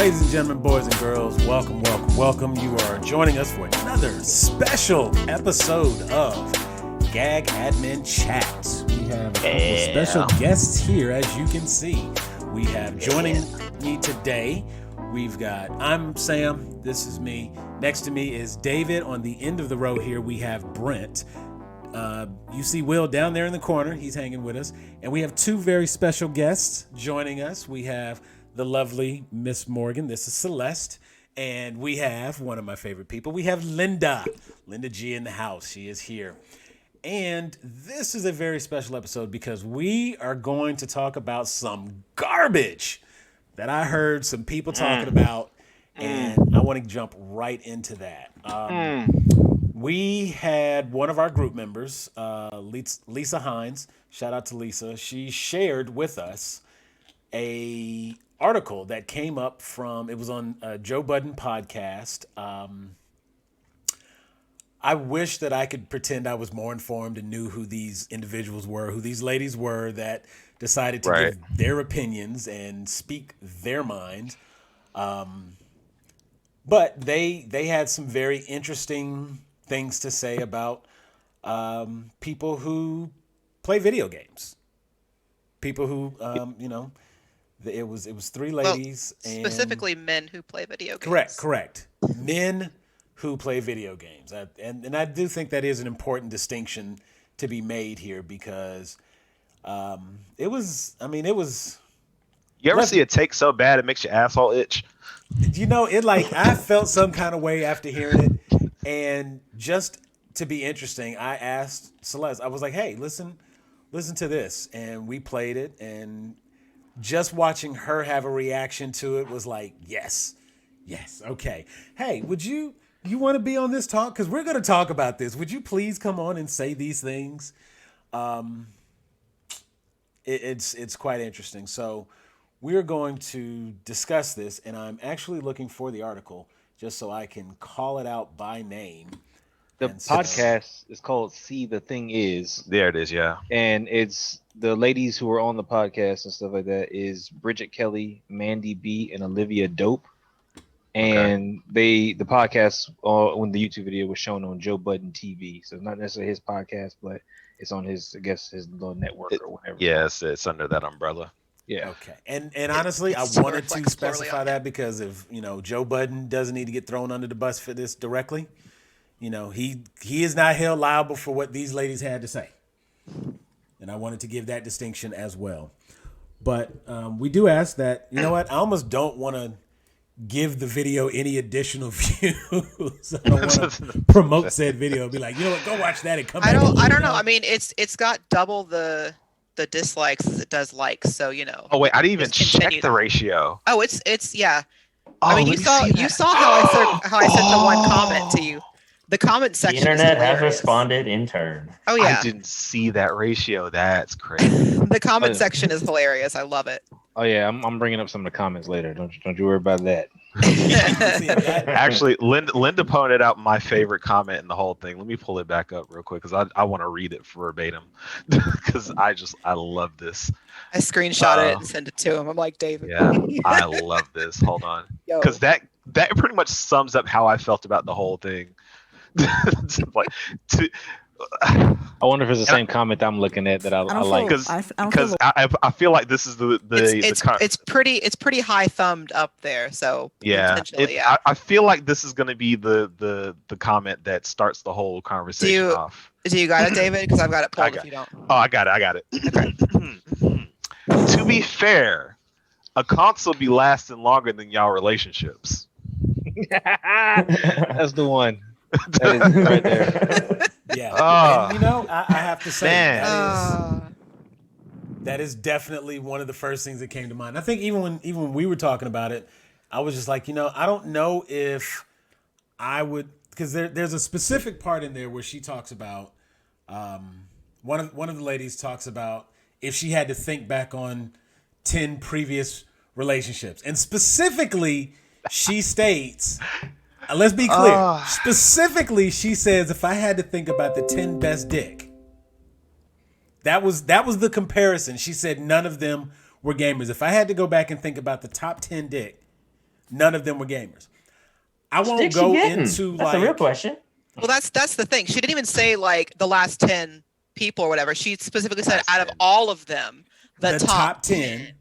Ladies and gentlemen, boys and girls, welcome. You are joining us for another special episode of GAG Admin Chat. We have a couple special guests here, as you can see. We have joining me today, I'm Sam, this is me. Next to me is David. On the end of the row here, we have Brent. You see Will down there in the corner, he's hanging with us. And we have two very special guests joining us. We have the lovely Miss Morgan. This is Celeste. And we have one of my favorite people. We have Linda G in the house. She is here. And this is a very special episode because we are going to talk about some garbage that I heard some people talking about. And I want to jump right into that. We had one of our group members, Lisa Hines. Shout out to Lisa. She shared with us a article that came up from, it was on Joe Budden podcast. I wish that I could pretend I was more informed and knew who these individuals were, who these ladies were that decided to give their opinions and speak their minds. But they had some very interesting things to say about people who play video games. People who, it was three ladies. Well, specifically men who play video games. Correct. Men who play video games. And I do think that is an important distinction to be made here because it was. You ever see a take so bad it makes your asshole itch? I felt some kind of way after hearing it. And just to be interesting, I asked Celeste, I was like, hey, listen to this. And we played it. And just watching her have a reaction to it was like, yes, okay. Hey, would you want to be on this talk? Because we're going to talk about this. Would you please come on and say these things? It's quite interesting. So we're going to discuss this, and I'm actually looking for the article just so I can call it out by name. The podcast is called See the Thing Is. There it is, yeah. And it's the ladies who are on the podcast and stuff like that is Bridget Kelly, Mandy B, and Olivia Dope. And the podcast when the YouTube video was shown on Joe Budden TV. So not necessarily his podcast, but it's on his little network or whatever. Yes, it's under that umbrella. Yeah. Okay. And honestly, I wanted to specify that because if, Joe Budden doesn't need to get thrown under the bus for this directly, he is not held liable for what these ladies had to say. And I wanted to give that distinction as well. But we do ask that, I almost don't want to give the video any additional views. I don't want to promote said video. Be like, go watch that and come back. I don't know. I mean, it's got double the dislikes as it does likes, so Oh wait, I didn't even check the ratio. Oh, it's yeah. Oh, I mean, you saw how I sent the one comment to you. The comment section. The internet has responded in turn. Oh yeah. I didn't see that ratio. That's crazy. The comment section is hilarious. I love it. Oh yeah, I'm bringing up some of the comments later. Don't you worry about that. Actually, Linda pointed out my favorite comment in the whole thing. Let me pull it back up real quick because I want to read it verbatim because I love this. I screenshot it and sent it to him. I'm like, David. Yeah, I love this. Hold on, because that pretty much sums up how I felt about the whole thing. I wonder if it's the same comment I'm looking at that I like. Because I feel like this is it's pretty high thumbed up there. So yeah, I feel like this is going to be the comment that starts the whole conversation off. Do you got it, David? Because I've got it pulled. If you don't. Oh, I got it. Okay. To be fair, a console be lasting longer than y'all relationships. That's the one. That is right there. Yeah. And, I have to say that is definitely one of the first things that came to mind. I think even when we were talking about it, I was just like, I don't know if I would, because there's a specific part in there where she talks about one of the ladies talks about if she had to think back on 10 previous relationships, and specifically she states. Let's be clear. Specifically, she says, if I had to think about the 10 best dick, that was the comparison. She said none of them were gamers. If I had to go back and think about the top 10 dick, none of them were gamers. I won't Dick she go getting? into That's like the real question. Well, that's the thing. She didn't even say like the last 10 people or whatever. She specifically said Last out of 10. all of them, the top 10.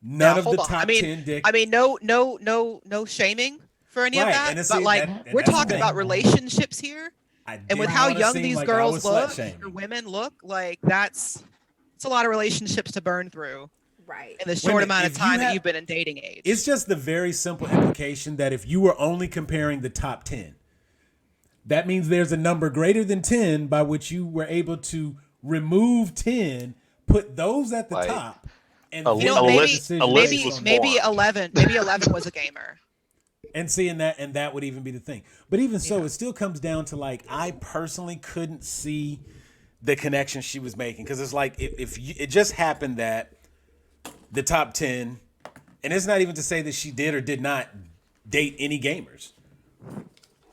None of the hold on. top 10 dick. I mean, no shaming for any of Right, that. and it's- But like, and we're that's the talking thing. about relationships here, I and with didn't how wanna young seem these like I girls was look, slut-shaming. or women look, like it's a lot of relationships to burn through Right. in the short minute, amount of if you time that have- you've been in dating age. It's just the very simple implication that if you were only comparing the top 10, that means there's a number greater than 10 by which you were able to remove 10, put those at the Like, top, and a You know, a maybe list- a list maybe was maybe formed. 11 maybe 11 was a gamer. and seeing that, and that would even be the thing. But even so, it still comes down to like, I personally couldn't see the connection she was making, because it's like if you, it just happened that the top 10, and it's not even to say that she did or did not date any gamers.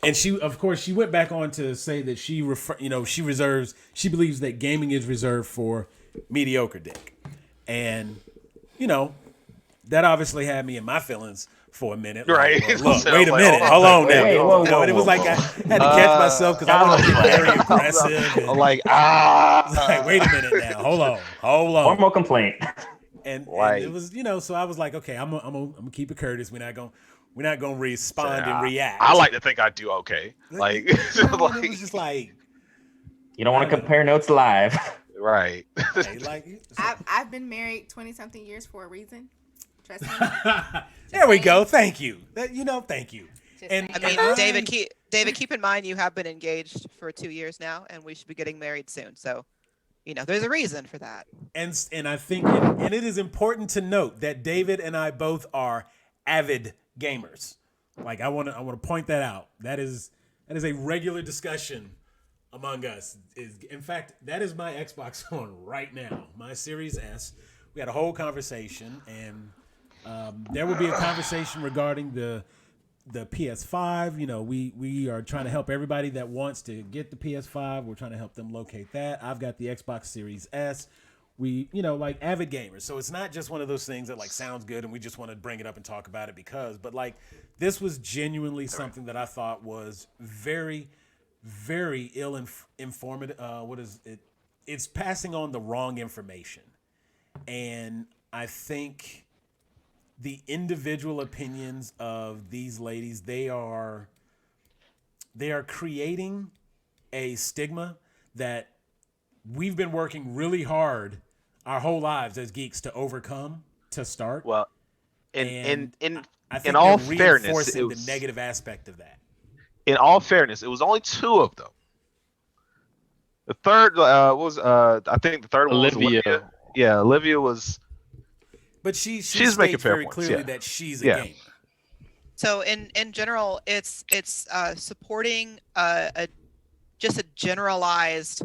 And she, of course, she went back on to say that she believes that gaming is reserved for mediocre dick. And, that obviously had me in my feelings for a minute. Like, Right. well, look, So wait a like, minute. hold on, Hold on now. wait, whoa, And it was whoa, like I had to catch myself because I was getting very aggressive. And, I'm like, like, wait a minute now. Hold on. One more complaint. And Like- it was, so I was like, okay, I'm gonna keep it courteous. We're not gonna respond and react. I like to think I do okay. Like, it like was just like, You don't want to compare notes live. right. hey, like I've been married 20-something years for a reason. Trust me. there we go. Thank you. Thank you. Just And saying. I mean, David, keep in mind you have been engaged for 2 years now, and we should be getting married soon. So, there's a reason for that. And I think, and it is important to note that David and I both are avid gamers. Like I want to point that out. That is a regular discussion among us. In fact, that is my Xbox on right now, my Series S. We had a whole conversation, and there will be a conversation regarding the PS5. We are trying to help everybody that wants to get the PS5. We're trying to help them locate that. I've got the Xbox Series S. We, like avid gamers. So it's not just one of those things that like sounds good and we just want to bring it up and talk about it but like this was genuinely something that I thought was very, very informative. What is it? It's passing on the wrong information. And I think the individual opinions of these ladies, they are creating a stigma that we've been working really hard our whole lives as geeks to overcome, to start. Well, And I think in all they're fairness, reinforcing the negative aspect of that. In all fairness, it was only 2 of them. The third was I think the third one was Olivia. Olivia. Yeah, Olivia was. But she She's making states fair very points, clearly yeah. that she's a Yeah. gamer. So in general, it's supporting just a generalized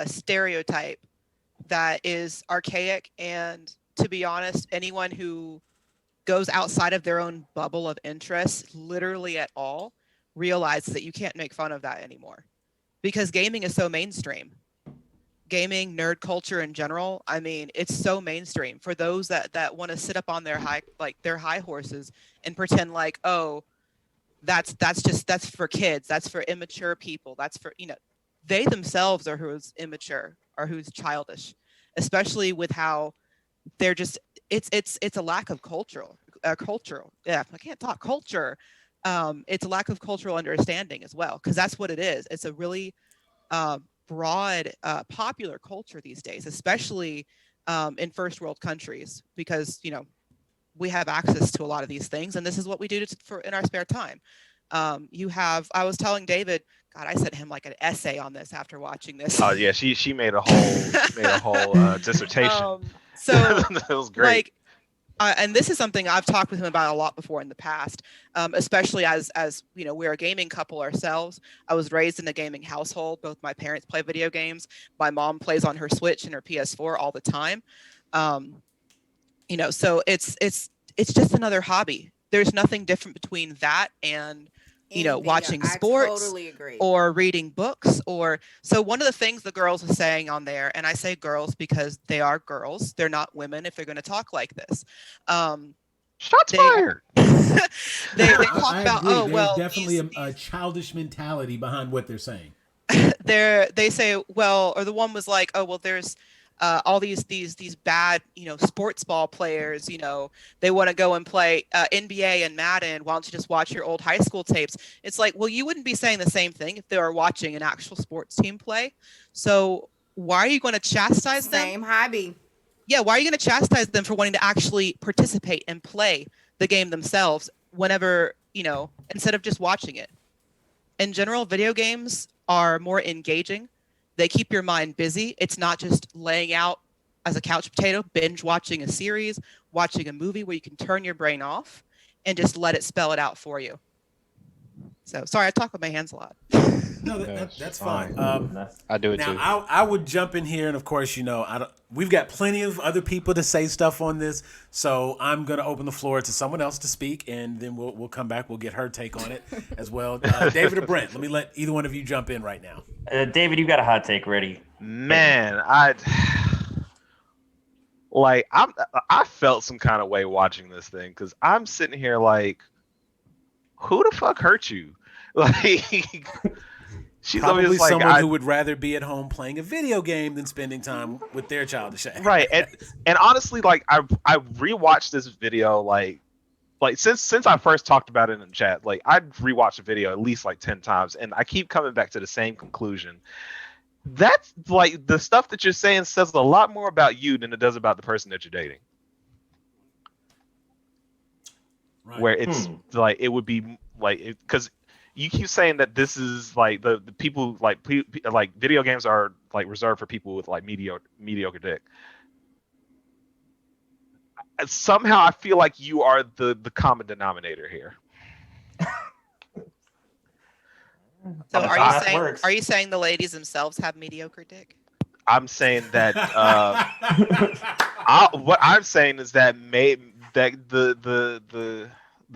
stereotype that is archaic, and to be honest, anyone who goes outside of their own bubble of interest, literally at all, realizes that you can't make fun of that anymore, because gaming is so mainstream. Gaming, nerd culture in general, I mean, it's so mainstream. For those that want to sit up on their high horses and pretend like, oh, that's for kids, that's for immature people, that's for, they themselves are who's immature or who's childish, especially with how they're just, it's a lack of cultural, yeah, I can't talk culture. It's a lack of cultural understanding as well, because that's what it is. It's a really broad, popular culture these days, especially in first world countries, because we have access to a lot of these things, and this is what we do in our spare time. I was telling David, God, I sent him like an essay on this after watching this. Oh yeah, she made a whole dissertation. So it was great. And this is something I've talked with him about a lot before in the past, especially as we're a gaming couple ourselves. I was raised in a gaming household. Both my parents play video games. My mom plays on her Switch and her PS4 all the time. So it's just another hobby. There's nothing different between that and watching sports, totally agree. or reading books. So one of the things the girls are saying on there, and I say girls because they are girls, they're not women if they're going to talk like this, Shots They- fired. they I talk about, agree. oh There's well, definitely these- a childish mentality behind what they're saying. they say, well, or the one was like, oh well, there's all these bad, sports ball players, they want to go and play NBA and Madden. Why don't you just watch your old high school tapes? It's like, well, you wouldn't be saying the same thing if they were watching an actual sports team play. So why are you going to chastise them? Same hobby. Yeah, why are you going to chastise them for wanting to actually participate and play the game themselves whenever, instead of just watching it? In general, video games are more engaging. They keep your mind busy. It's not just laying out as a couch potato, binge watching a series, watching a movie where you can turn your brain off and just let it spell it out for you. So, sorry, I talk with my hands a lot. No, that's fine. I do it Now, too. I would jump in here, and of course, we've got plenty of other people to say stuff on this, so I'm going to open the floor to someone else to speak, and then we'll come back. We'll get her take on it as well. David or Brent, let me let either one of you jump in right now. David, you got a hot take ready. Man, I felt some kind of way watching this thing because I'm sitting here like, who the fuck hurt you? Like, she's Probably always like, someone who would rather be at home playing a video game than spending time with their childish ass. right. And honestly, like I rewatched this video like since I first talked about it in the chat, like I'd rewatched the video at least like 10 times, and I keep coming back to the same conclusion. That's like the stuff that you're saying says a lot more about you than it does about the person that you're dating. Right. Where it's like it would be like because you keep saying that this is like the people like video games are like reserved for people with like mediocre dick. Somehow I feel like you are the common denominator here. So That works. are you saying the ladies themselves have mediocre dick? I'm saying that what I'm saying is that the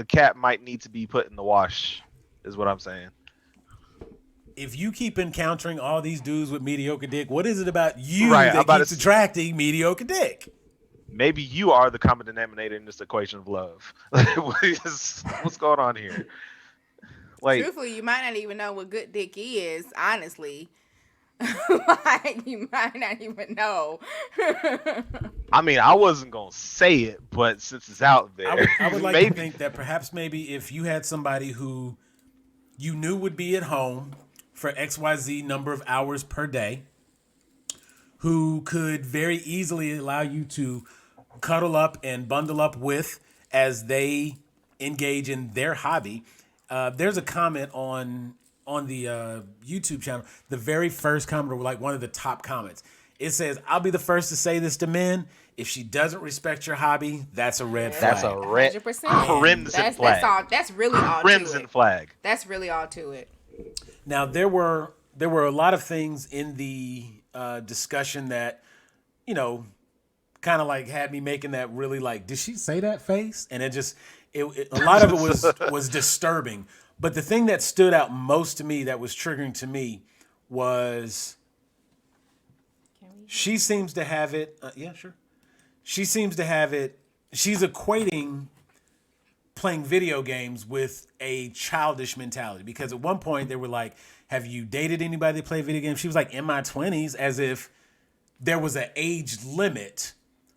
cat might need to be put in the wash, is what I'm saying. If you keep encountering all these dudes with mediocre dick, what is it about you Right, that keeps attracting mediocre dick? Maybe you are the common denominator in this equation of love. What's going on here? Like, Truthfully, you might not even know what good dick is, honestly. Like, you might not even know. I mean, I wasn't gonna say it, but since it's out there, I would like maybe. to think that perhaps maybe if you had somebody who you knew would be at home for XYZ number of hours per day, who could very easily allow you to cuddle up and bundle up with as they engage in their hobby. There's a comment on the YouTube channel. The very first comment, or like one of the top comments, it says, "I'll be the first to say this to men. If she doesn't respect your hobby, that's a red flag." That's a red 100%. crimson flag. That's all. That's really all to Crimson it. flag. That's really all to it. Now there were a lot of things in the discussion that, kind of like had me making that really like, did she say that face? And it a lot of it was disturbing. But the thing that stood out most to me, that was triggering to me, was she seems to have it. Yeah, sure. She seems to have it. She's equating playing video games with a childish mentality, because at one point they were like, have you dated anybody that played video games? She was like, in my 20s, as if there was an age limit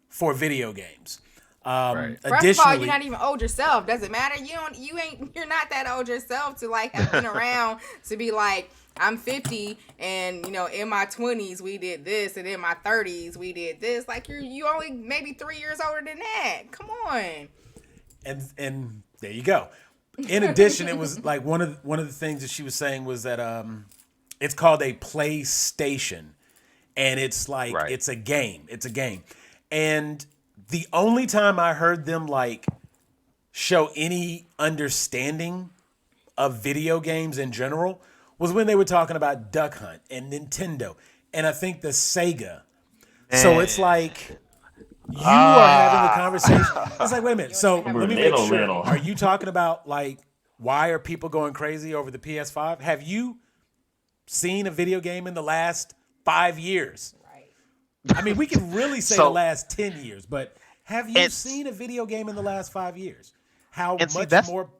for video games. Right. First of all, you're not even old yourself. Doesn't matter. You're not that old yourself to like have been around to be like, I'm 50 and in my 20s we did this, and in my 30s we did this. Like you only maybe 3 years older than that. Come on. And there you go. In addition, it was like one of the things that she was saying was that it's called a PlayStation, and it's like it's a game. It's a game. And the only time I heard them like show any understanding of video games in general was when they were talking about Duck Hunt and Nintendo, and I think the Sega. So it's like you are having a conversation. It's like, wait a minute. So let me make sure. Are you talking about like, why are people going crazy over the PS5? Have you seen a video game in the last 5 years? Right. I mean, we can really say the last 10 years, but Have you seen a video game in the last 5 years? How much more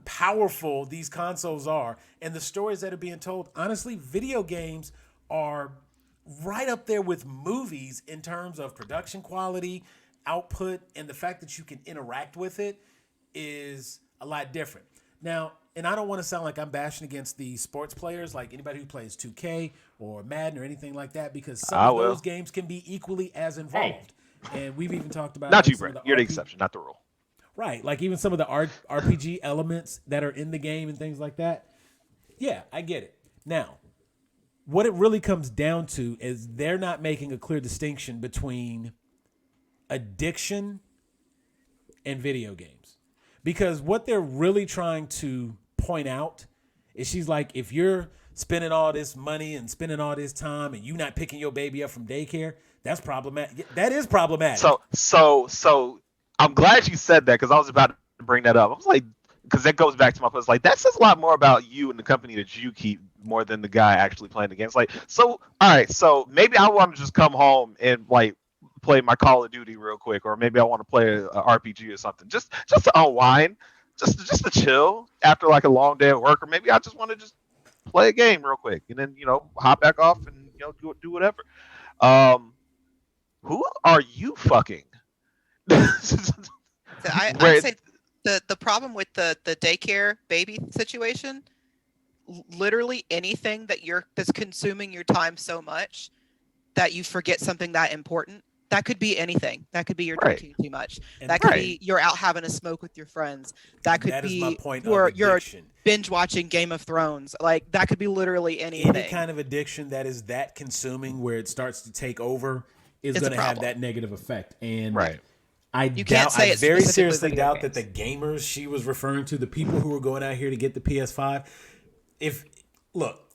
powerful these consoles are and the stories that are being told. Honestly, video games are right up there with movies in terms of production quality, output, and the fact that you can interact with it is a lot different. Now, and I don't want to sound like I'm bashing against the sports players, like anybody who plays 2K or Madden or anything like that, because some of those games can be equally as involved. And we've even talked about not you, Brent. You're the exception, not the rule. Right, like even some of the RPG elements that are in the game and things like that. Yeah, I get it. Now, what it really comes down to is they're not making a clear distinction between addiction and video games. Because what they're really trying to point out is she's like, if you're spending all this money and spending all this time and you not picking your baby up from daycare, that's problematic. That is problematic. So I'm glad you said that because I was about to bring that up. I was like, because that goes back to my point. Like, that says a lot more about you and the company that you keep more than the guy actually playing the games. Like, so, all right, so maybe I want to just come home and like play my Call of Duty real quick, or maybe I want to play an RPG or something, just to unwind, just to chill after like a long day at work, or maybe I just want to just play a game real quick and then hop back off and do whatever. Who are you fucking? I'd say the problem with the daycare baby situation, literally anything that's consuming your time so much that you forget something that important. That could be anything. That could be you're drinking too much. And that could be you're out having a smoke with your friends. That could be you're binge watching Game of Thrones. Like, that could be literally anything. Any kind of addiction that is that consuming where it starts to take over is going to have that negative effect. And I very seriously doubt that the gamers she was referring to, the people who were going out here to get the PS5,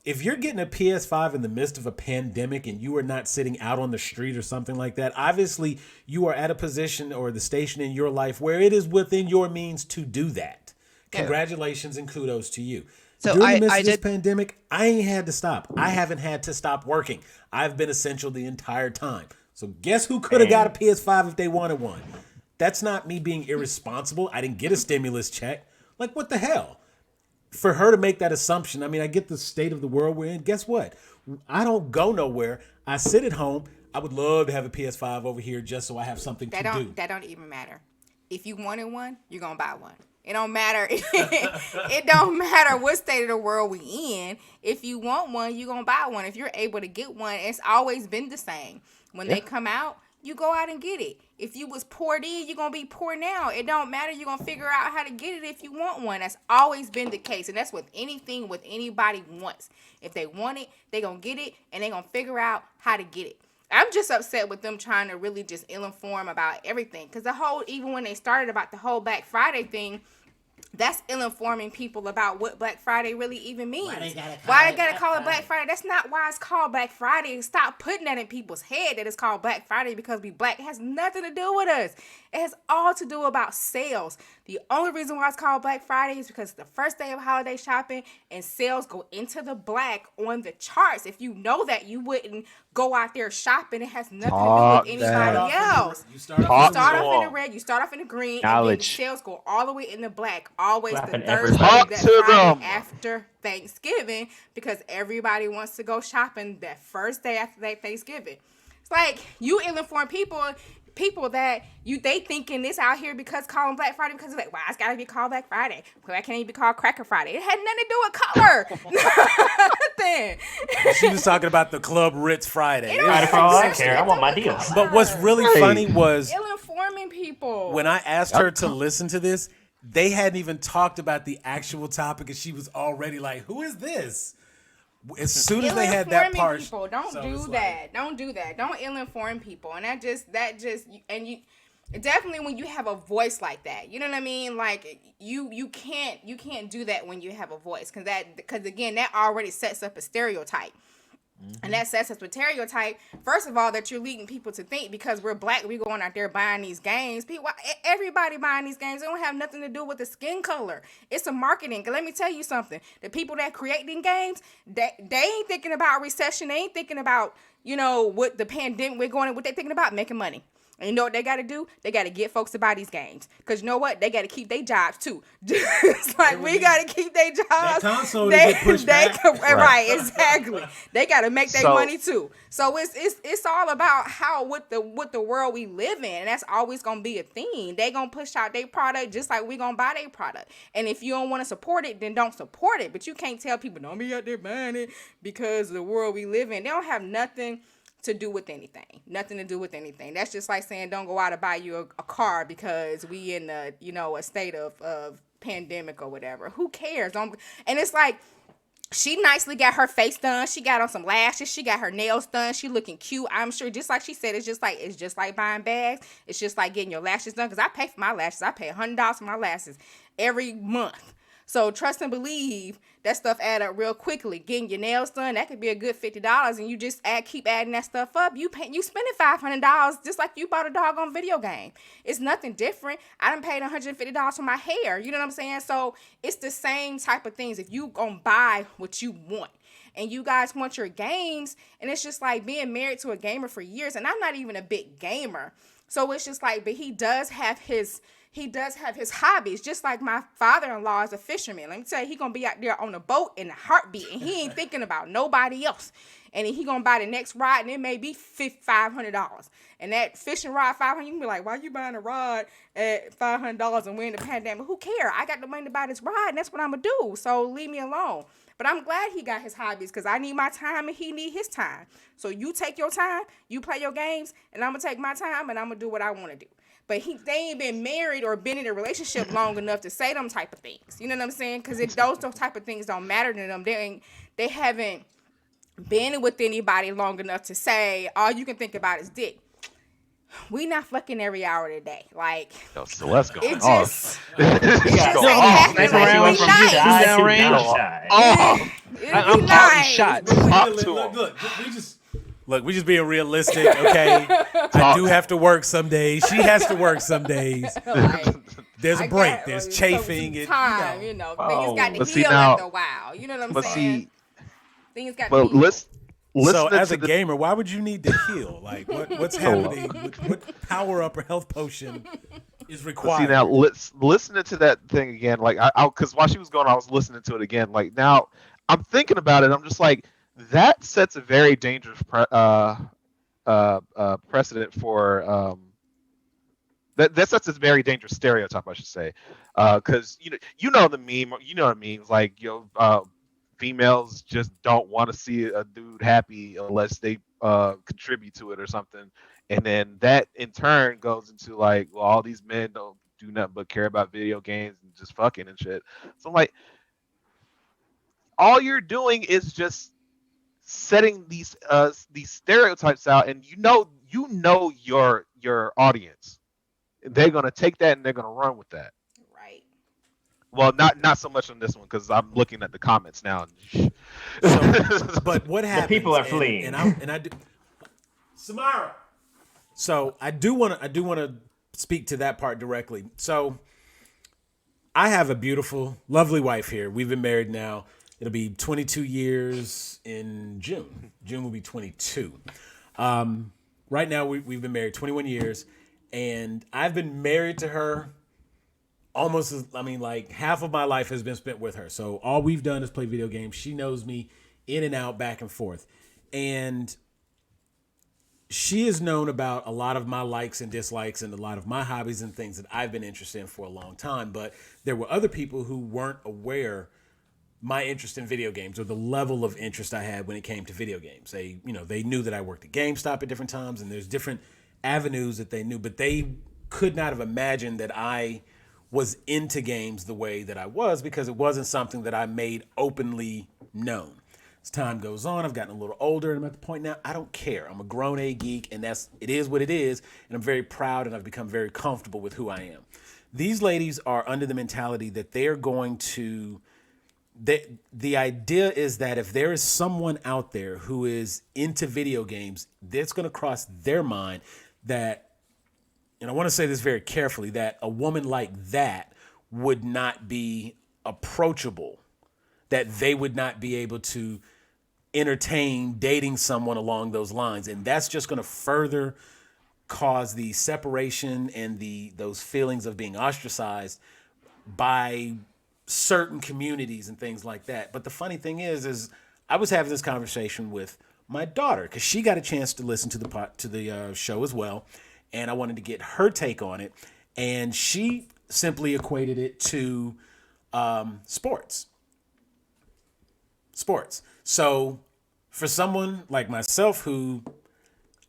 if you're getting a PS5 in the midst of a pandemic and you are not sitting out on the street or something like that, obviously you are at a position or the station in your life where it is within your means to do that. Congratulations and kudos to you. So during the midst of this pandemic, I ain't had to stop. I haven't had to stop working. I've been essential the entire time. So guess who could have got a PS5 if they wanted one? That's not me being irresponsible. I didn't get a stimulus check. Like, what the hell? For her to make that assumption, I mean, I get the state of the world we're in. Guess what? I don't go nowhere. I sit at home. I would love to have a PS5 over here just so I have something to do. That don't even matter. If you wanted one, you're going to buy one. It don't matter. It don't matter what state of the world we in. If you want one, you're going to buy one. If you're able to get one, it's always been the same. When they come out, you go out and get it. If you was poor then, you're going to be poor now. It don't matter. You're going to figure out how to get it if you want one. That's always been the case. And that's with anything with anybody wants. If they want it, they're going to get it, and they're going to figure out how to get it. I'm just upset with them trying to really just ill-inform about everything. Because even when they started about the whole Black Friday thing, that's ill-informing people about what Black Friday really even means. Why they gotta call it Black Friday? That's not why it's called Black Friday. Stop putting that in people's head that it's called Black Friday because we black. It has nothing to do with us. It has all to do about sales. The only reason why it's called Black Friday is because it's the first day of holiday shopping and sales go into the black on the charts. If you know that, you wouldn't go out there shopping. It has nothing to do with anybody else. You start off in the red, you start off in the green, and then sales go all the way in the black. Always the Thursday Friday after Thanksgiving, because everybody wants to go shopping that first day after Thanksgiving. It's like you ill-informed people that they thinking this out here because calling Black Friday because it's like, well, it's gotta be called Black Friday. Why can't it be called Cracker Friday? It had nothing to do with color. She was talking about the Club Ritz Friday. I don't care. I want my deals. But what's really funny was ill-informing people. When I asked her to listen to this, they hadn't even talked about the actual topic, and she was already like, "Who is this?" As soon as they had that part, people, don't do that. Don't do that. Don't ill-inform people. And that just, and you definitely when you have a voice like that, you know what I mean? Like you can't do that when you have a voice, because again, that already sets up a stereotype. And that sets us a stereotype, first of all, that you're leading people to think because we're black, we going out there buying these games. Everybody buying these games, they don't have nothing to do with the skin color. It's a marketing. Let me tell you something. The people that create these games, they ain't thinking about recession. They ain't thinking about, what the pandemic we're going in. What they thinking about? Making money. And you know what they got to do? They got to get folks to buy these games. Because you know what? They got to keep their jobs too. It's like we got to keep their jobs. That console to get pushed back. Right, exactly. They got to make their So- money too. So it's all about what the world we live in. And that's always going to be a thing. They going to push out their product just like we going to buy their product. And if you don't want to support it, then don't support it. But you can't tell people, don't be out there buying it because of the world we live in. They don't have nothing to do with anything. Nothing to do with anything. That's just like saying don't go out and buy you a car because we in a state of pandemic or whatever. Who cares? And it's like she nicely got her face done. She got on some lashes. She got her nails done. She looking cute. I'm sure, just like she said, it's just like buying bags. It's just like getting your lashes done. Because I pay for my lashes. I pay $100 for my lashes every month. So trust and believe that stuff add up real quickly. Getting your nails done, that could be a good $50, and you just keep adding that stuff up. You spending $500 just like you bought a doggone video game. It's nothing different. I done paid $150 for my hair. You know what I'm saying? So it's the same type of things. If you gonna buy what you want, and you guys want your games, and it's just like being married to a gamer for years, and I'm not even a big gamer. So it's just like, but he does have his hobbies, just like my father-in-law is a fisherman. Let me tell you, he gonna be out there on a boat in a heartbeat, and he ain't thinking about nobody else. And he gonna buy the next rod, and it may be $500. And that fishing rod, $500, you can be like, why you buying a rod at $500 and we're in the pandemic? Who care? I got the money to buy this rod, and that's what I'm gonna do. So leave me alone. But I'm glad he got his hobbies because I need my time and he need his time. So you take your time, you play your games, and I'm gonna take my time and I'm gonna do what I want to do. But they ain't been married or been in a relationship long enough to say them type of things. You know what I'm saying? Because those type of things don't matter to them. They haven't been with anybody long enough to say all you can think about is dick. We not fucking every hour of the day. Like, Yo, Celeste going it off. just ain't Sniper happening. round from you to Nice. I range. shot. Oh, It'd be I'm counting nice. shots. talk Look, to look, him. look, we just being realistic, okay? I do have to work some days. She has to work some days. Like, There's a I break. got, There's some chafing. time, Things things Oh. got to But see, heal now- after a while. You know what I'm But saying? see, Things got well, to heal. listen So as to a the gamer, why would you need to heal? Like, what's happening? What power up or health potion is But required? see now, listening to that thing again, like I, because while she was going, I was listening to it again. Like now, I'm thinking about it. I'm just like, that sets a very dangerous precedent for that sets a very dangerous stereotype, I should say, because you know the meme, like females just don't want to see a dude happy unless they contribute to it or something. And then that in turn goes into like, well, all these men don't do nothing but care about video games and just fucking and shit. So I'm like, all you're doing is just setting these stereotypes out, and you know your audience. They're gonna take that and they're gonna run with that. Right. Well, not so much on this one because I'm looking at the comments now. But what happens? people are fleeing. And I do. Samara. So I do want to speak to that part directly. So I have a beautiful, lovely wife here. We've been married now. It'll be 22 years in June. June will be 22. Right now we've been married 21 years, and I've been married to her almost like half of my life has been spent with her. So all we've done is play video games. She knows me in and out, back and forth. And she has known about a lot of my likes and dislikes and a lot of my hobbies and things that I've been interested in for a long time. But there were other people who weren't aware my interest in video games or the level of interest I had when it came to video games. They knew that I worked at GameStop at different times, and there's different avenues that they knew, but they could not have imagined that I was into games the way that I was, because it wasn't something that I made openly known. As time goes on, I've gotten a little older, and I'm at the point now, I don't care. I'm a grown A geek, and it is what it is, and I'm very proud, and I've become very comfortable with who I am. These ladies are under the mentality that they're going to... The idea is that if there is someone out there who is into video games, that's going to cross their mind that, and I want to say this very carefully, that a woman like that would not be approachable, that they would not be able to entertain dating someone along those lines. And that's just going to further cause the separation and those feelings of being ostracized by certain communities and things like that. But the funny thing is I was having this conversation with my daughter because she got a chance to listen to the show as well, and I wanted to get her take on it, and she simply equated it to sports. So for someone like myself who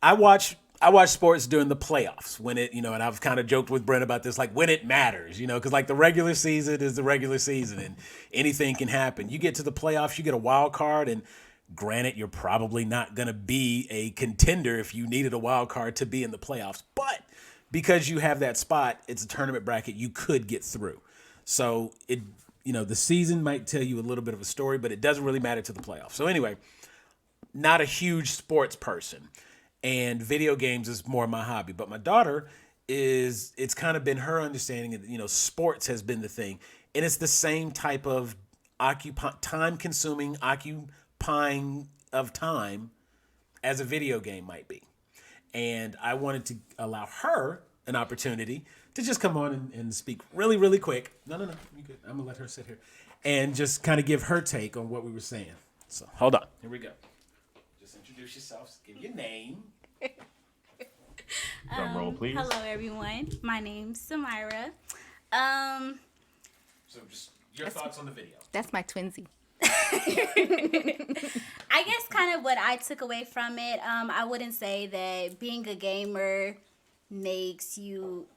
I watch sports during the playoffs when it, and I've kind of joked with Brent about this, like when it matters, because like the regular season is the regular season and anything can happen. You get to the playoffs, you get a wild card, and granted, you're probably not going to be a contender if you needed a wild card to be in the playoffs, but because you have that spot, it's a tournament bracket, you could get through. So the season might tell you a little bit of a story, but it doesn't really matter to the playoffs. So anyway, not a huge sports person. And video games is more my hobby. But my daughter it's kind of been her understanding that, sports has been the thing. And it's the same type of time-consuming, occupying of time as a video game might be. And I wanted to allow her an opportunity to just come on and speak really, really quick. No, you good. I'm going to let her sit here. And just kind of give her take on what we were saying. So, hold on. Here we go. Just introduce yourself. Give your name. Drum roll, please. Hello, everyone. My name's Samira. So just your thoughts on the video. That's my twinsy. I guess kind of what I took away from it, I wouldn't say that being a gamer makes you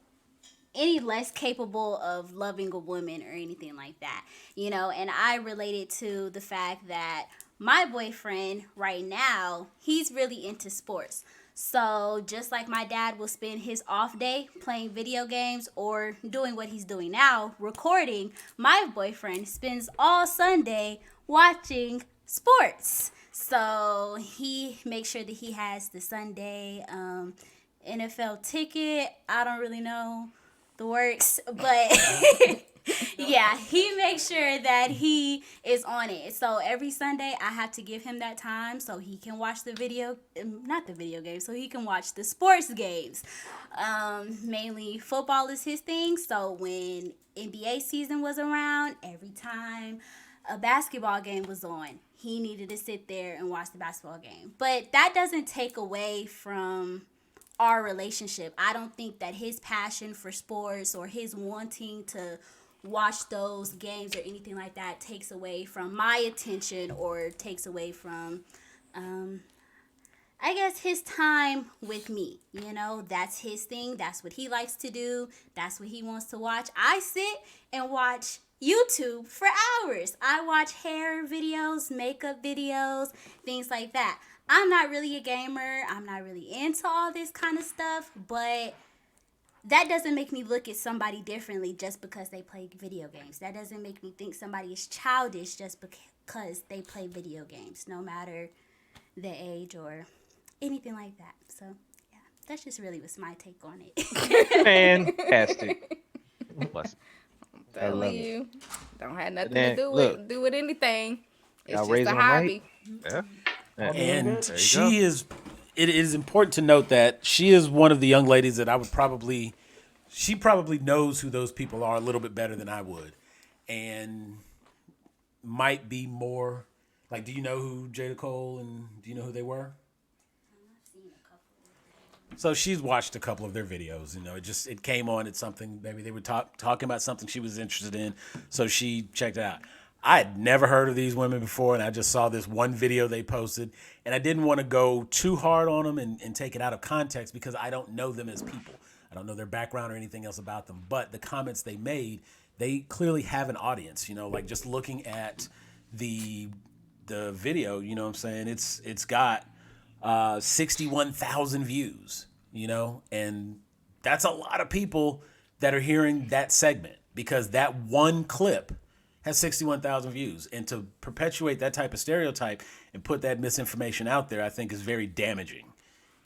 any less capable of loving a woman or anything like that, and I related to the fact that my boyfriend right now, he's really into sports. So just like my dad will spend his off day playing video games or doing what he's doing now, recording, my boyfriend spends all Sunday watching sports. So he makes sure that he has the Sunday NFL ticket. I don't really know the works, but yeah, he makes sure that he is on it. So every Sunday I have to give him that time so he can watch so he can watch the sports games. Mainly football is his thing. So when NBA season was around, every time a basketball game was on, he needed to sit there and watch the basketball game. But that doesn't take away from our relationship. I don't think that his passion for sports or his wanting to watch those games or anything like that takes away from my attention or takes away from I guess his time with me. That's his thing. That's what he likes to do. That's what he wants to watch. I sit and watch YouTube for hours. I watch hair videos, makeup videos, things like that. I'm not really a gamer. I'm not really into all this kind of stuff, but that doesn't make me look at somebody differently just because they play video games. That doesn't make me think somebody is childish just because they play video games, no matter the age or anything like that. So, yeah, that's just really was my take on it. Fantastic. Bless. I love Telling you, don't have nothing Then, to do with anything. It's y'all just raise a on hobby. Yeah. And There you she it is important to note that she is one of the young ladies that she probably knows who those people are a little bit better than I would. And might be more, like, do you know who Jada Cole and do you know who they were? So she's watched a couple of their videos, it came on at something, maybe they were talking about something she was interested in. So she checked it out. I had never heard of these women before, and I just saw this one video they posted, and I didn't want to go too hard on them and take it out of context because I don't know them as people. I don't know their background or anything else about them, but the comments they made, they clearly have an audience, like just looking at the video, what I'm saying? It's got 61,000 views, and that's a lot of people that are hearing that segment because that one clip has 61,000 views. And to perpetuate that type of stereotype and put that misinformation out there, I think is very damaging.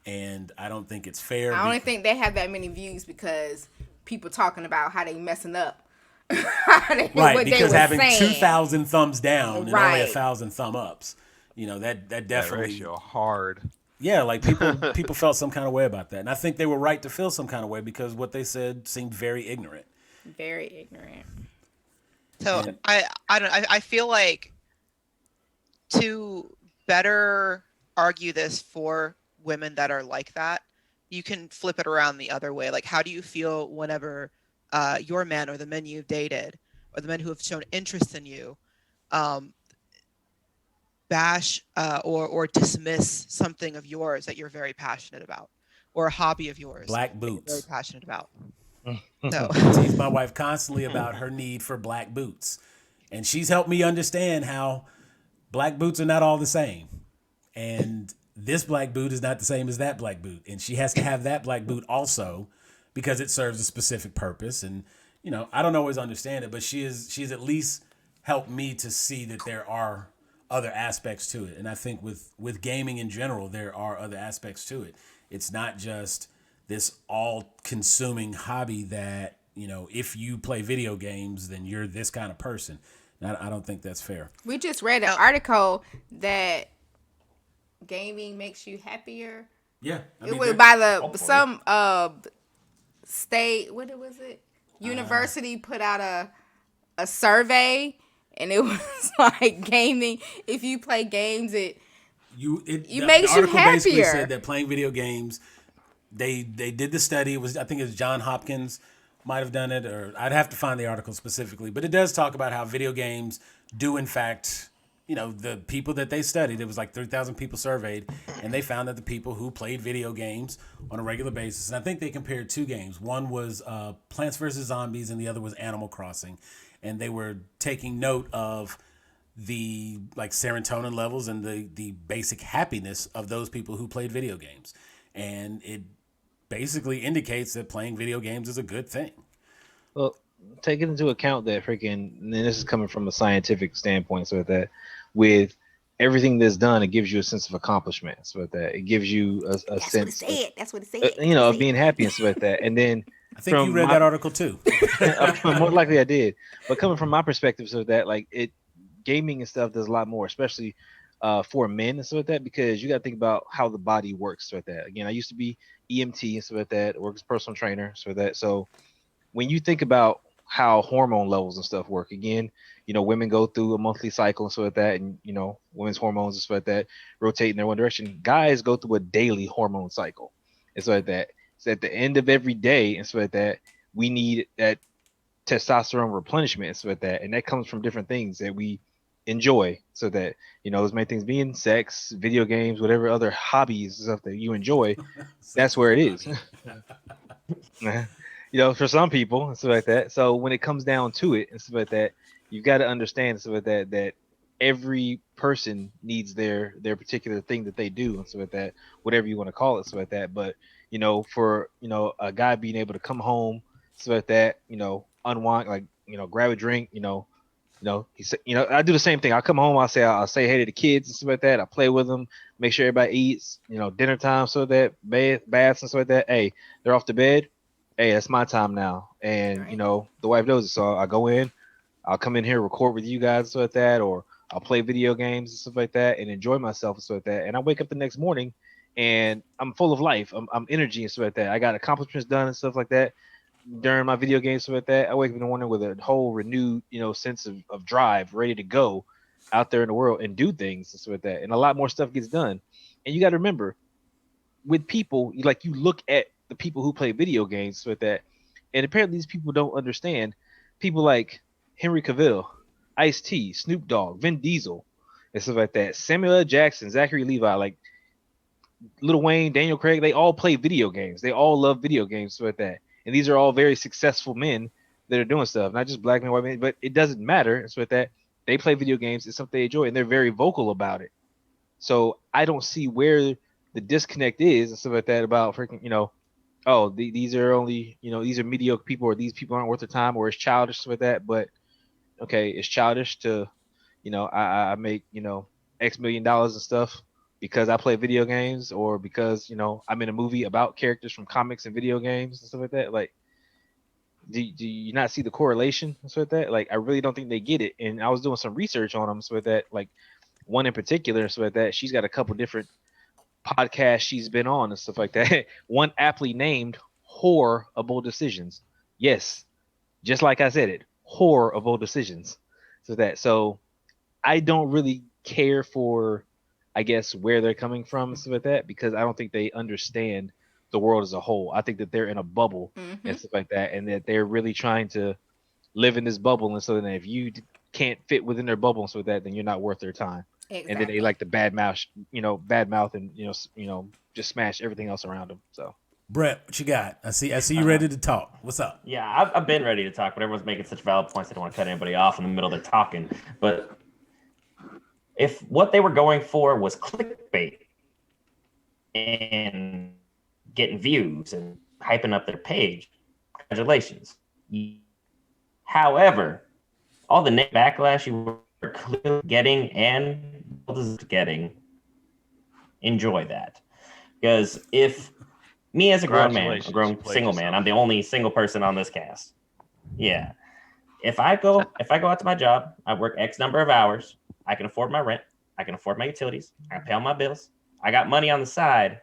And I don't think it's fair. I don't think they have that many views because people talking about how they messing up. Right, because having saying. 2,000 thumbs down and only Right. 1,000 thumb ups, that That definitely ratio hard. Yeah, like people felt some kind of way about that, and I think they were right to feel some kind of way because what they said seemed very ignorant. Very ignorant. So And- I feel like to better argue this for women that are like that, you can flip it around the other way. Like, how do you feel whenever your men or the men you've dated or the men who have shown interest in you bash or dismiss something of yours that you're very passionate about, or a hobby of yours Black that you're very boots. passionate about? So I tease my wife constantly about her need for black boots, and she's helped me understand how black boots are not all the same, and this black boot is not the same as that black boot, and she has to have that black boot also because it serves a specific purpose. And I don't always understand it, but she's at least helped me to see that there are other aspects to it. And I think with gaming in general, there are other aspects to it. It's not just this all-consuming hobby that, if you play video games, then you're this kind of person. And I don't think that's fair. We just read an article that gaming makes you happier. Yeah. It was by some state, what was it? University put out a survey, and it was like gaming. If you play games, it makes you happier. Basically said that playing video games, they did the study. I think it was John Hopkins might have done it, or I'd have to find the article specifically, but it does talk about how video games do in fact, the people that they studied, it was like 3,000 people surveyed, and they found that the people who played video games on a regular basis, and I think they compared two games. One was Plants vs. Zombies, and the other was Animal Crossing, and they were taking note of the serotonin levels and the basic happiness of those people who played video games, and it basically indicates that playing video games is a good thing. Well, taking into account that and this is coming from a scientific standpoint, so that with everything that's done, it gives you a sense of accomplishment. So that it gives you a sense. That's what it said. Of being happy and stuff like that. And then I think you read that article too. More likely I did. But coming from my perspective, so that gaming and stuff does a lot more, especially for men and stuff like that, because you got to think about how the body works. So like that. Again, I used to be EMT and stuff like that, work as a personal trainer. So when you think about how hormone levels and stuff work, again, women go through a monthly cycle and stuff like that, and women's hormones and stuff like that rotate in their one direction. Guys go through a daily hormone cycle and stuff like that. So at the end of every day and stuff like that, we need that testosterone replenishment and stuff like that, and that comes from different things that we enjoy. So that those main things being sex, video games, whatever other hobbies and stuff that you enjoy, that's where it is. For some people and stuff like that. So when it comes down to it and stuff like that, you've got to understand and stuff like that every person needs their particular thing that they do and stuff like that, whatever you want to call it, stuff like that. But for a guy being able to come home, stuff like that, unwind, grab a drink, he said, I do the same thing. I come home, I'll say hey to the kids and stuff like that. I play with them, make sure everybody eats, dinner time, so that baths and stuff like that. Hey, they're off to bed. Hey, that's my time now. And Right. the wife knows it. So I go in, I'll come in here, record with you guys and stuff like that, or I'll play video games and stuff like that and enjoy myself and stuff like that. And I wake up the next morning and I'm full of life. I'm energy and stuff like that. I got accomplishments done and stuff like that. During my video games, stuff like that, I wake up in the morning with a whole renewed, sense of drive, ready to go out there in the world and do things and stuff like that. And a lot more stuff gets done. And you got to remember, with people, you look at the people who play video games, stuff like that, and apparently these people don't understand people like Henry Cavill, Ice-T, Snoop Dogg, Vin Diesel, and stuff like that. Samuel L. Jackson, Zachary Levi, Lil Wayne, Daniel Craig, they all play video games. They all love video games, stuff like that. And these are all very successful men that are doing stuff, not just black men, white men, but it doesn't matter. It's with that they play video games. It's something they enjoy, and they're very vocal about it. So I don't see where the disconnect is and stuff like that about freaking, these are only, these are mediocre people, or these people aren't worth their time, or it's childish with that. But okay, it's childish to, I make, X million dollars and stuff because I play video games, or because, I'm in a movie about characters from comics and video games and stuff like that. Do you not see the correlation and stuff like that? I really don't think they get it. And I was doing some research on them, so that, one in particular, so that she's got a couple different podcasts she's been on and stuff like that. One aptly named "Horrible Decisions." Yes, just like I said it, horrible decisions. So I don't really care for, I guess, where they're coming from and stuff like that, because I don't think they understand the world as a whole. I think that they're in a bubble and stuff like that, and that they're really trying to live in this bubble, and so that if you can't fit within their bubble and so that, then you're not worth their time. Exactly. And then they like to badmouth and just smash everything else around them. So Brett, what you got? I see you ready to talk. What's up? Yeah, I've been ready to talk, but everyone's making such valid points. I don't want to cut anybody off in the middle of their talking. But if what they were going for was clickbait and getting views and hyping up their page, congratulations. However, all the backlash you were clearly getting and getting, enjoy that. Because if me as a grown man, a grown single man, I'm the only single person on this cast. Yeah. If I go out to my job, I work X number of hours, I can afford my rent, I can afford my utilities, I can pay all my bills, I got money on the side,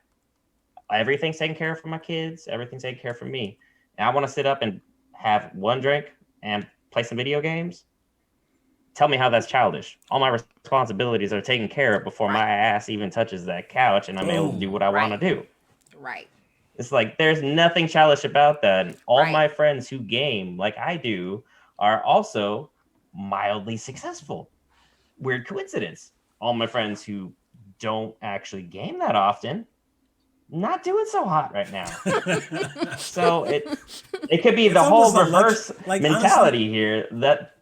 everything's taken care of for my kids, everything's taken care of for me. And I want to sit up and have one drink and play some video games. Tell me how that's childish. All my responsibilities are taken care of before my ass even touches that couch, and I'm able to do what I want to do. Right. It's like there's nothing childish about that. And all my friends who game like I do are also mildly successful. Weird coincidence. All my friends who don't actually game that often, not doing so hot right now. So it could be the whole reverse mentality honestly, here that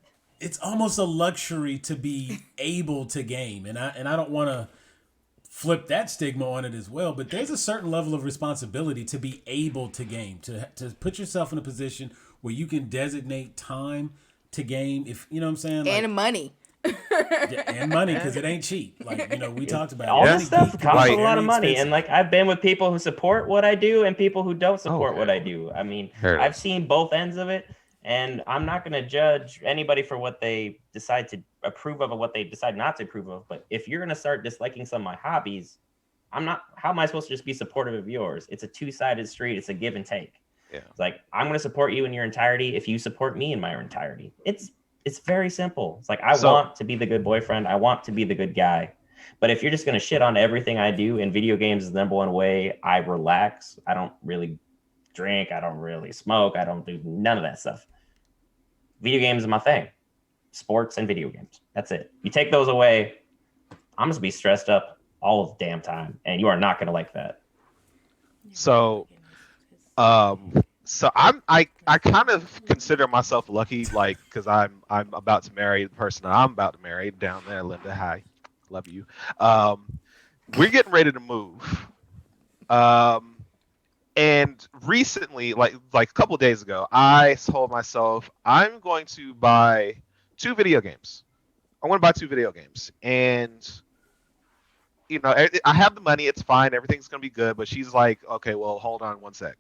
it's almost a luxury to be able to game, and I don't want to flip that stigma on it as well, but there's a certain level of responsibility to be able to game, to put yourself in a position where you can designate time to game, if you know what I'm saying, and money. Yeah, and money, because it ain't cheap. Like, we talked about all this stuff costs a lot of money, expensive. And like I've been with people who support what I do and people who don't support what I do. I mean, I've seen both ends of it, and I'm not going to judge anybody for what they decide to approve of and what they decide not to approve of. But if you're going to start disliking some of my hobbies, how am I supposed to just be supportive of yours? It's a two-sided street. It's a give and take. Yeah. It's like, I'm going to support you in your entirety if you support me in my entirety. It's very simple. It's like, I want to be the good boyfriend. I want to be the good guy. But if you're just going to shit on everything I do, and video games is the number one way I relax, I don't really drink, I don't really smoke, I don't do none of that stuff. Video games is my thing. Sports and video games. That's it. You take those away, I'm just be stressed up all the damn time, and you are not going to like that. So I kind of consider myself lucky, like, because I'm about to marry the person that I'm about to marry down there, Linda. Hi, love you. We're getting ready to move. And recently, like a couple of days ago, I told myself I'm going to buy 2 video games. I want to buy 2 video games, and I have the money. It's fine. Everything's gonna be good. But she's like, okay, well, hold on one sec.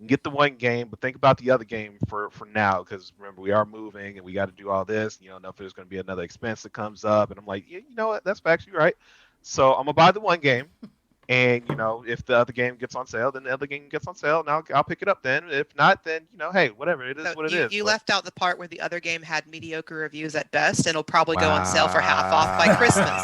Get the one game, but think about the other game for now, because remember, we are moving and we got to do all this. You don't know if there's going to be another expense that comes up. And I'm like, yeah, you know what? That's actually right. So I'm gonna buy the one game, and if the other game gets on sale, then the other game gets on sale, and I'll pick it up then. If not, then hey, whatever. It is what it is. You left out the part where the other game had mediocre reviews at best, and it'll probably go on sale for half off by Christmas.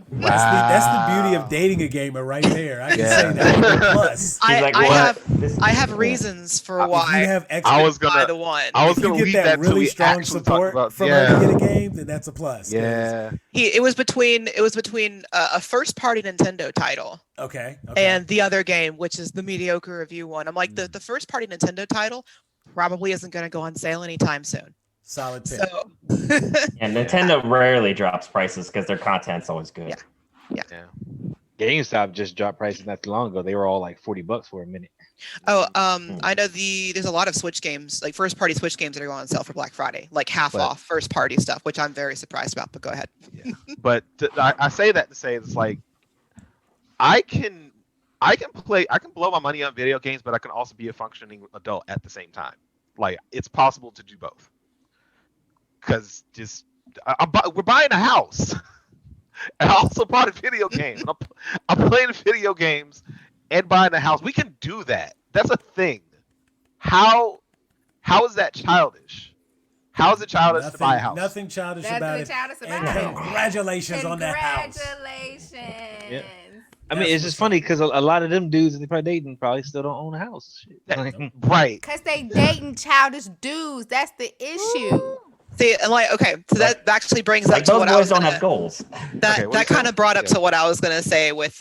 That's the beauty of dating a gamer right there. I can say that. Plus, I have reasons for why you have I was gonna buy the one. I was going to leave that that really we strong support from her to get a game, then that's a plus. Yeah. It was between a first party Nintendo title. Okay. And the other game, which is the mediocre review one. I'm like, the first party Nintendo title probably isn't going to go on sale anytime soon. Solid pick. So, and Nintendo rarely drops prices because their content's always good. Yeah. GameStop just dropped prices not too long ago. They were all like $40 for a minute. Oh, I know there's a lot of Switch games, like first party Switch games that are going on sale for Black Friday, like half off first party stuff, which I'm very surprised about. But go ahead. Yeah. But I say that to say it's like I can blow my money on video games, but I can also be a functioning adult at the same time. Like, it's possible to do both. Because we're buying a house. and I also bought a video game. And I'm playing video games and buying a house. We can do that. That's a thing. How is that childish? How is it childish to buy a house? Nothing childish Nothing about it. childish And about it. congratulations on that house. Congratulations. Yeah. I mean, it's just funny because a lot of them dudes that they probably dating probably still don't own a house. Right. Because they dating childish dudes. That's the issue. See, and like, okay, so that actually brings up to those what boys I was don't gonna, have goals. That kind of brought up to what I was gonna say with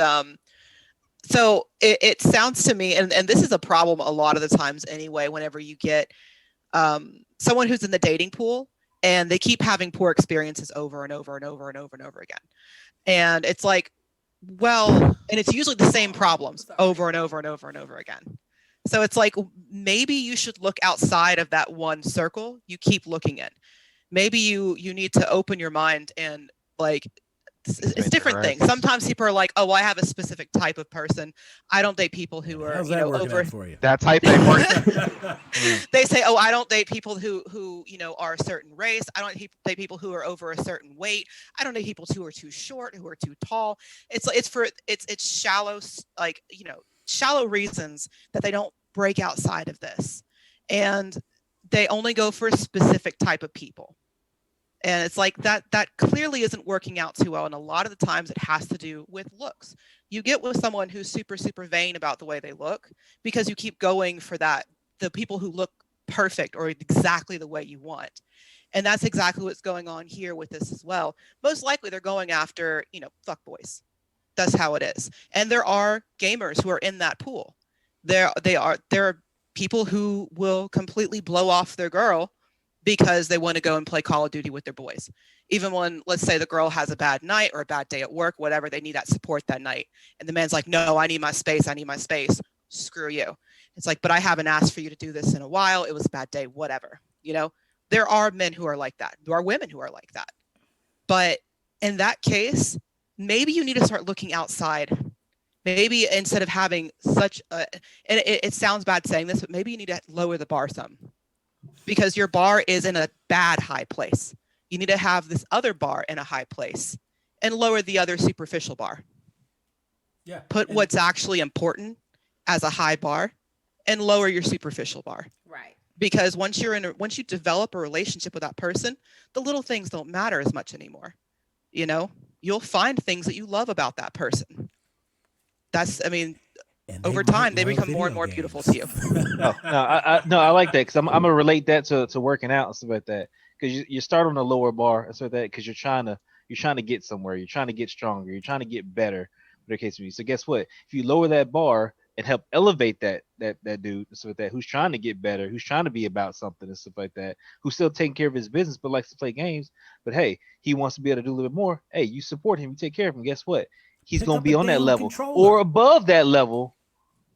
So it sounds to me, and this is a problem a lot of the times anyway. Whenever you get someone who's in the dating pool and they keep having poor experiences over and over and over and over and over again, and it's like, well, and it's usually the same problems over and over and over and over again. So it's like, maybe you should look outside of that one circle you keep looking in. Maybe you need to open your mind and like, it's different things. Sometimes people are like, oh, well, I have a specific type of person. I don't date people who are, How's that working out for you? That type ain't working. They say, oh, I don't date people who are a certain race. I don't date people who are over a certain weight. I don't date people who are too short, who are too tall. It's shallow, like, shallow reasons that they don't break outside of this, and they only go for a specific type of people. And it's like that clearly isn't working out too well. And a lot of the times it has to do with looks. You get with someone who's super, super vain about the way they look because you keep going for the people who look perfect or exactly the way you want. And that's exactly what's going on here with this as well. Most likely they're going after, fuckboys. That's how it is. And there are gamers who are in that pool. There are people who will completely blow off their girl because they want to go and play Call of Duty with their boys. Even when, let's say, the girl has a bad night or a bad day at work, whatever, they need that support that night. And the man's like, no, I need my space. Screw you. It's like, but I haven't asked for you to do this in a while. It was a bad day, whatever. There are men who are like that. There are women who are like that. But in that case, maybe you need to start looking outside. Maybe instead of having such a, and it sounds bad saying this, but maybe you need to lower the bar some. Because your bar is in a bad high place. You need to have this other bar in a high place and lower the other superficial bar. Yeah. Put what's actually important as a high bar and lower your superficial bar. Right. Because once you develop a relationship with that person, the little things don't matter as much anymore. You'll find things that you love about that person. Over time, they become more and more beautiful to you. I like that because I'm gonna relate that to working out and stuff like that. Because you start on a lower bar and stuff like that because you're trying to get somewhere, you're trying to get stronger, you're trying to get better, whatever the case may be. So guess what? If you lower that bar and help elevate that dude and stuff like that, who's trying to get better, who's trying to be about something and stuff like that, who's still taking care of his business but likes to play games, but hey, he wants to be able to do a little bit more. Hey, you support him, you take care of him. Guess what? He's going to be on that level or above that level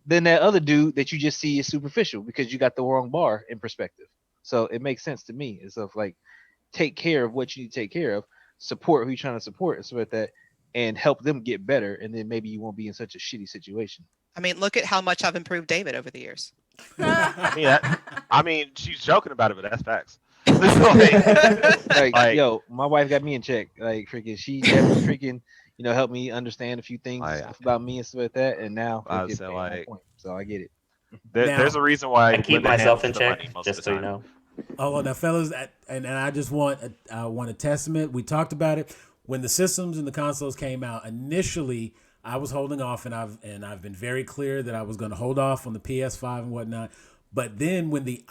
than that other dude that you just see is superficial because you got the wrong bar in perspective. So it makes sense to me. It's of like, take care of what you need to take care of, support who you're trying to support and stuff like that, and help them get better. And then maybe you won't be in such a shitty situation. Look at how much I've improved David over the years. She's joking about it, but that's facts. Yo, my wife got me in check. Like, freaking, she definitely freaking, helped me understand a few things about me and stuff like that. And now, so I get it. There's a reason why I keep myself in check, just so you know. Oh, now, fellas, and I just want a testament. We talked about it when the systems and the consoles came out. Initially, I was holding off, and I've been very clear that I was going to hold off on the PS5 and whatnot. But then when the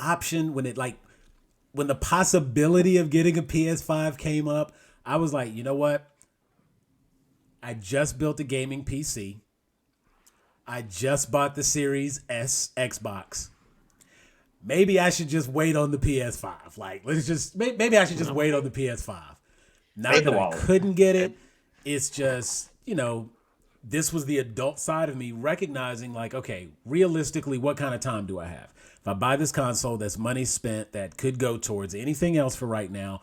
possibility of getting a PS5 came up, I was like, you know what? I just built a gaming PC. I just bought the Series S Xbox. Maybe I should just wait on the PS5. Maybe I should just wait on the PS5. Not that I couldn't get it. It's just, this was the adult side of me recognizing okay, realistically, what kind of time do I have? If I buy this console, that's money spent that could go towards anything else for right now.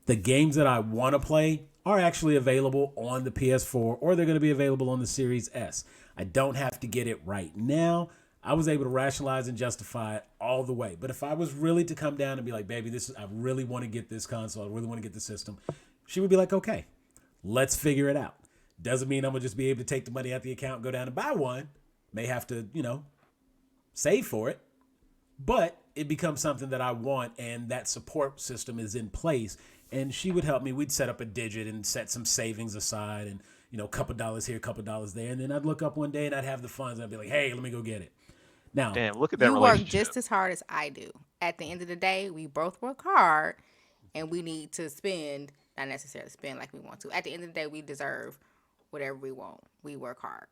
The games that I want to play are actually available on the PS4 or they're going to be available on the Series S. I don't have to get it right now. I was able to rationalize and justify it all the way. But if I was really to come down and be like, baby, I really want to get this console, I really want to get the system, she would be like, okay, Let's figure it out. Doesn't mean I'm gonna just be able to take the money out the account, go down and buy one. May have to, save for it. But it becomes something that I want, and that support system is in place. And she would help me. We'd set up a digit and set some savings aside, and a couple dollars here, a couple dollars there. And then I'd look up one day and I'd have the funds. And I'd be like, hey, let me go get it. Now, damn, look at that you relationship. work just as hard as I do. At the end of the day, we both work hard, and we need to spend, not necessarily spend like we want to. At the end of the day, we deserve whatever we want. We work hard.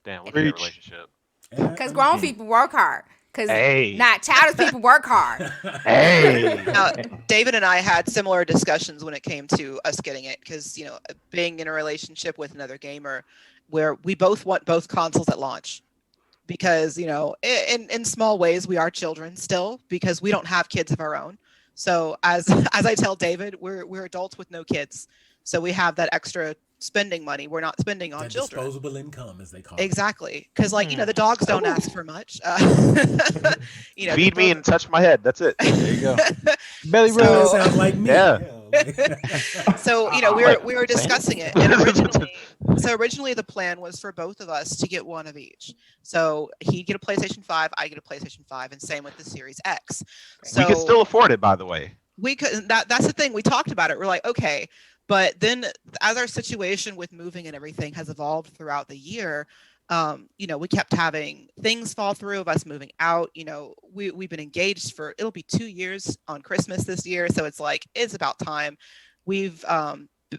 Damn, look at that relationship. Because grown people work hard. Because Hey. not childish people work hard. Hey. Now, David and I had similar discussions when it came to us getting it, because being in a relationship with another gamer, where we both want both consoles at launch, because in small ways we are children still, because we don't have kids of our own. So as I tell David, we're adults with no kids, so we have that extra spending money we're not spending on that children. Disposable income, as they call it. Exactly, because the dogs don't ask for much. Feed me and touch my head. That's it. There you go. Belly rub. That sounds like me. Yeah. So we were discussing it, and originally the plan was for both of us to get one of each. So he get a PlayStation 5, I get a PlayStation 5, and same with the Series X. So we can still afford it, by the way. We could. That's the thing. We talked about it. We're like, okay. But then as our situation with moving and everything has evolved throughout the year, we kept having things fall through of us moving out. We've been engaged it'll be 2 years on Christmas this year. So it's like, it's about time. We've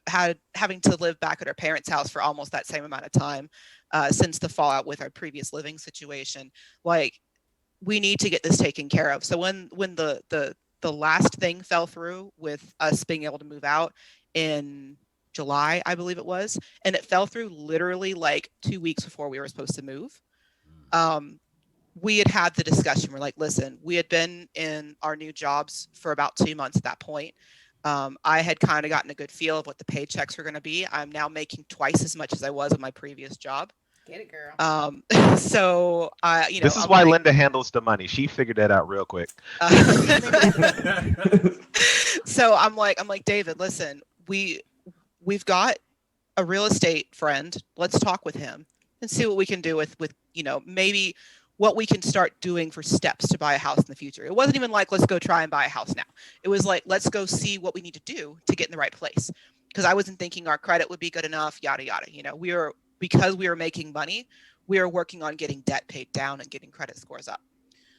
having to live back at our parents' house for almost that same amount of time since the fallout with our previous living situation. Like, we need to get this taken care of. So when the last thing fell through with us being able to move out in July, I believe it was, and it fell through literally like 2 weeks before we were supposed to move. We had the discussion. We're like, listen, we had been in our new jobs for about 2 months at that point. I had kind of gotten a good feel of what the paychecks were going to be. I'm now making twice as much as I was in my previous job. Get it, girl. So this is why Linda handles the money. She figured that out real quick. So I'm like, David, listen, we've got a real estate friend. Let's talk with him and see what we can do with maybe what we can start doing for steps to buy a house in the future. It wasn't even like, let's go try and buy a house now. It was like, let's go see what we need to do to get in the right place. Because I wasn't thinking our credit would be good enough, yada, yada. Because we were making money, we were working on getting debt paid down and getting credit scores up.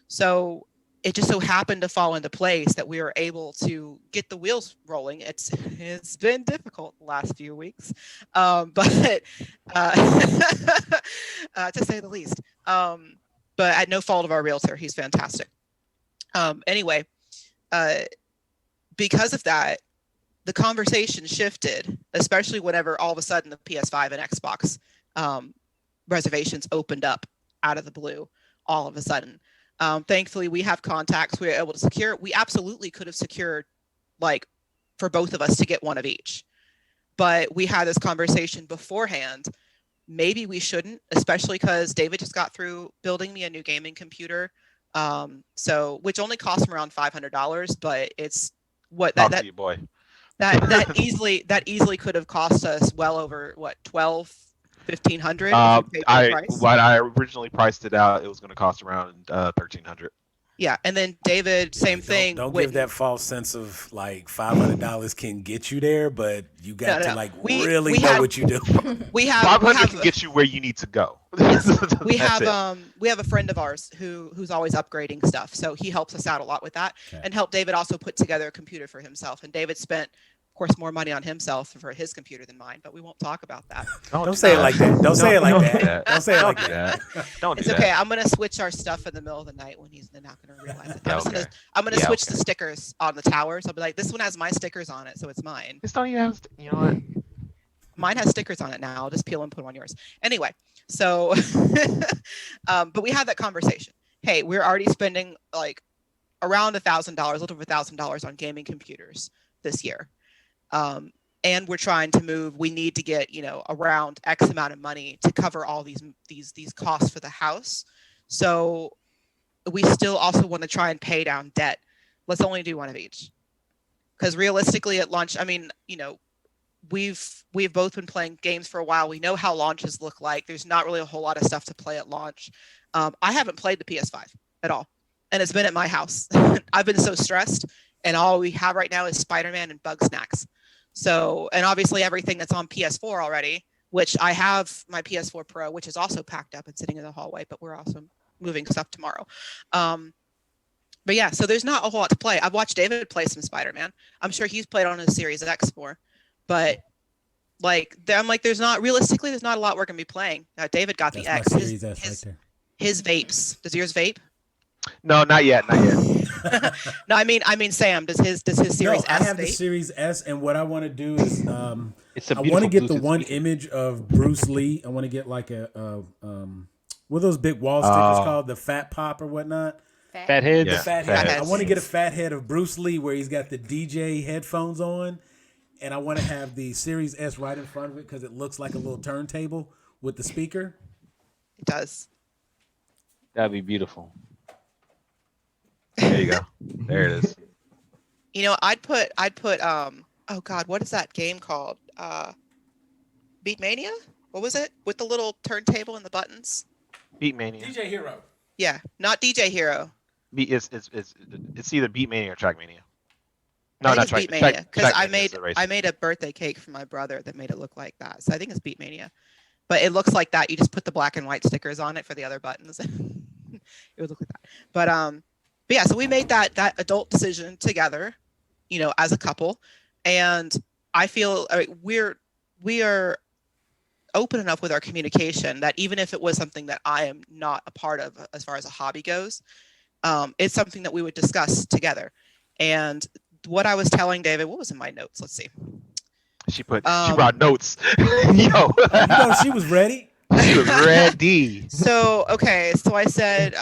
So it just so happened to fall into place that we were able to get the wheels rolling. It's been difficult the last few weeks, but to say the least. But at no fault of our realtor, he's fantastic. Anyway, because of that, the conversation shifted, especially whenever all of a sudden the PS5 and Xbox reservations opened up out of the blue all of a sudden. Thankfully, we have contacts. We were able to secure. We absolutely could have secured, like, for both of us to get one of each. But we had this conversation beforehand. Maybe we shouldn't, especially because David just got through building me a new gaming computer. Which only cost him around $500, but it's what that you, boy. that easily could have cost us well over $1,200-$1,500. What I originally priced it out, it was going to cost around $1,300. Yeah, and then David, same thing. Don't give that false sense of like $500 can get you there, but you got to really know what you do. We have $500 can get you where you need to go. We have a friend of ours who's always upgrading stuff, so he helps us out a lot with that, and helped David also put together a computer for himself. And David spent, of course, more money on himself for his computer than mine, but we won't talk about that. Don't say it like that. Don't say it like that. Don't say it like that. Don't do it's that. okay. I'm gonna switch our stuff in the middle of the night when he's not gonna realize it. I'm gonna switch the stickers on the towers. I'll be like, this one has my stickers on it, so it's mine. Just don't even have. You know what? Mine has stickers on it now. I'll just peel and put them on yours. Anyway, so, but we had that conversation. Hey, we're already spending like around $1,000, a little over $1,000 on gaming computers this year. And we're trying to move. We need to get, around X amount of money to cover all these costs for the house. So we still also want to try and pay down debt. Let's only do one of each. Because realistically at launch, we've both been playing games for a while. We know how launches look like. There's not really a whole lot of stuff to play at launch. I haven't played the PS5 at all, and it's been at my house. I've been so stressed, and all we have right now is Spider-Man and Bug Snacks. So, and obviously everything that's on PS4 already, which I have my PS4 Pro, which is also packed up and sitting in the hallway, but we're also moving stuff tomorrow. But yeah, so there's not a whole lot to play. I've watched David play some Spider-Man. I'm sure he's played on his Series X more, but like, I'm like, there's not a lot we're gonna be playing. David got the X. His vapes. Does yours vape? No, not yet. No, I mean Sam. Does his Series S I have vape? the Series S, and what I want to do is I want want to get the one image of Bruce Lee. I want to get like a what are those big wall stickers called? The Fat Pop or whatnot. Fat heads. Yeah, fat head. I want to get a fat head of Bruce Lee where he's got the DJ headphones on, and I want to have the Series S right in front of it because it looks like a little turntable with the speaker. It does. That'd be beautiful. There you go. There it is. You know, I'd put oh God, what is that game called? Beatmania? What was it? With the little turntable and the buttons? Beatmania. DJ Hero. Yeah, not DJ Hero. It's either Beatmania or Trackmania. No, not Beatmania. Because I made a birthday cake for my brother that made it look like that. So I think it's Beatmania. But it looks like that. You just put the black and white stickers on it for the other buttons. It would look like that. But yeah, so we made that adult decision together, you know, as a couple. And I feel we are open enough with our communication that even if it was something that I am not a part of as far as a hobby goes, it's something that we would discuss together. And what I was telling David, what was in my notes? Let's see. She brought notes. Yo. She was ready. She was ready. So I said,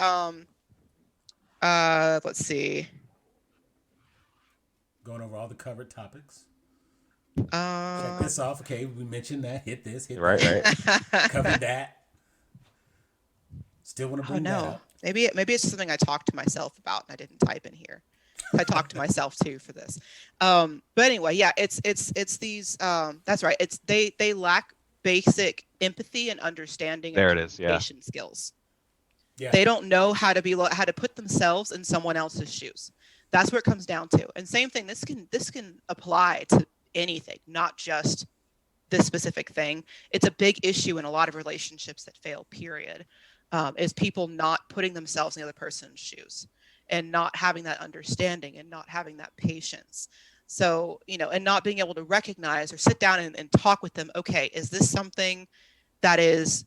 let's see. Going over all the covered topics. Check this off. Okay, we mentioned that. Hit this. Hit right. Covered that. Still want to bring that up. Maybe it's something I talked to myself about and I didn't type in here. I talked to myself too for this. But anyway, yeah, it's these. That's right. It's they lack basic empathy and understanding. There of it is. Yeah. Communication skills. Yeah. They don't know how to put themselves in someone else's shoes. That's what it comes down to. And same thing. This can apply to anything, not just this specific thing. It's a big issue in a lot of relationships that fail. Period. Is people not putting themselves in the other person's shoes and not having that understanding and not having that patience. So, you know, and not being able to recognize or sit down and talk with them. Okay, is this something that is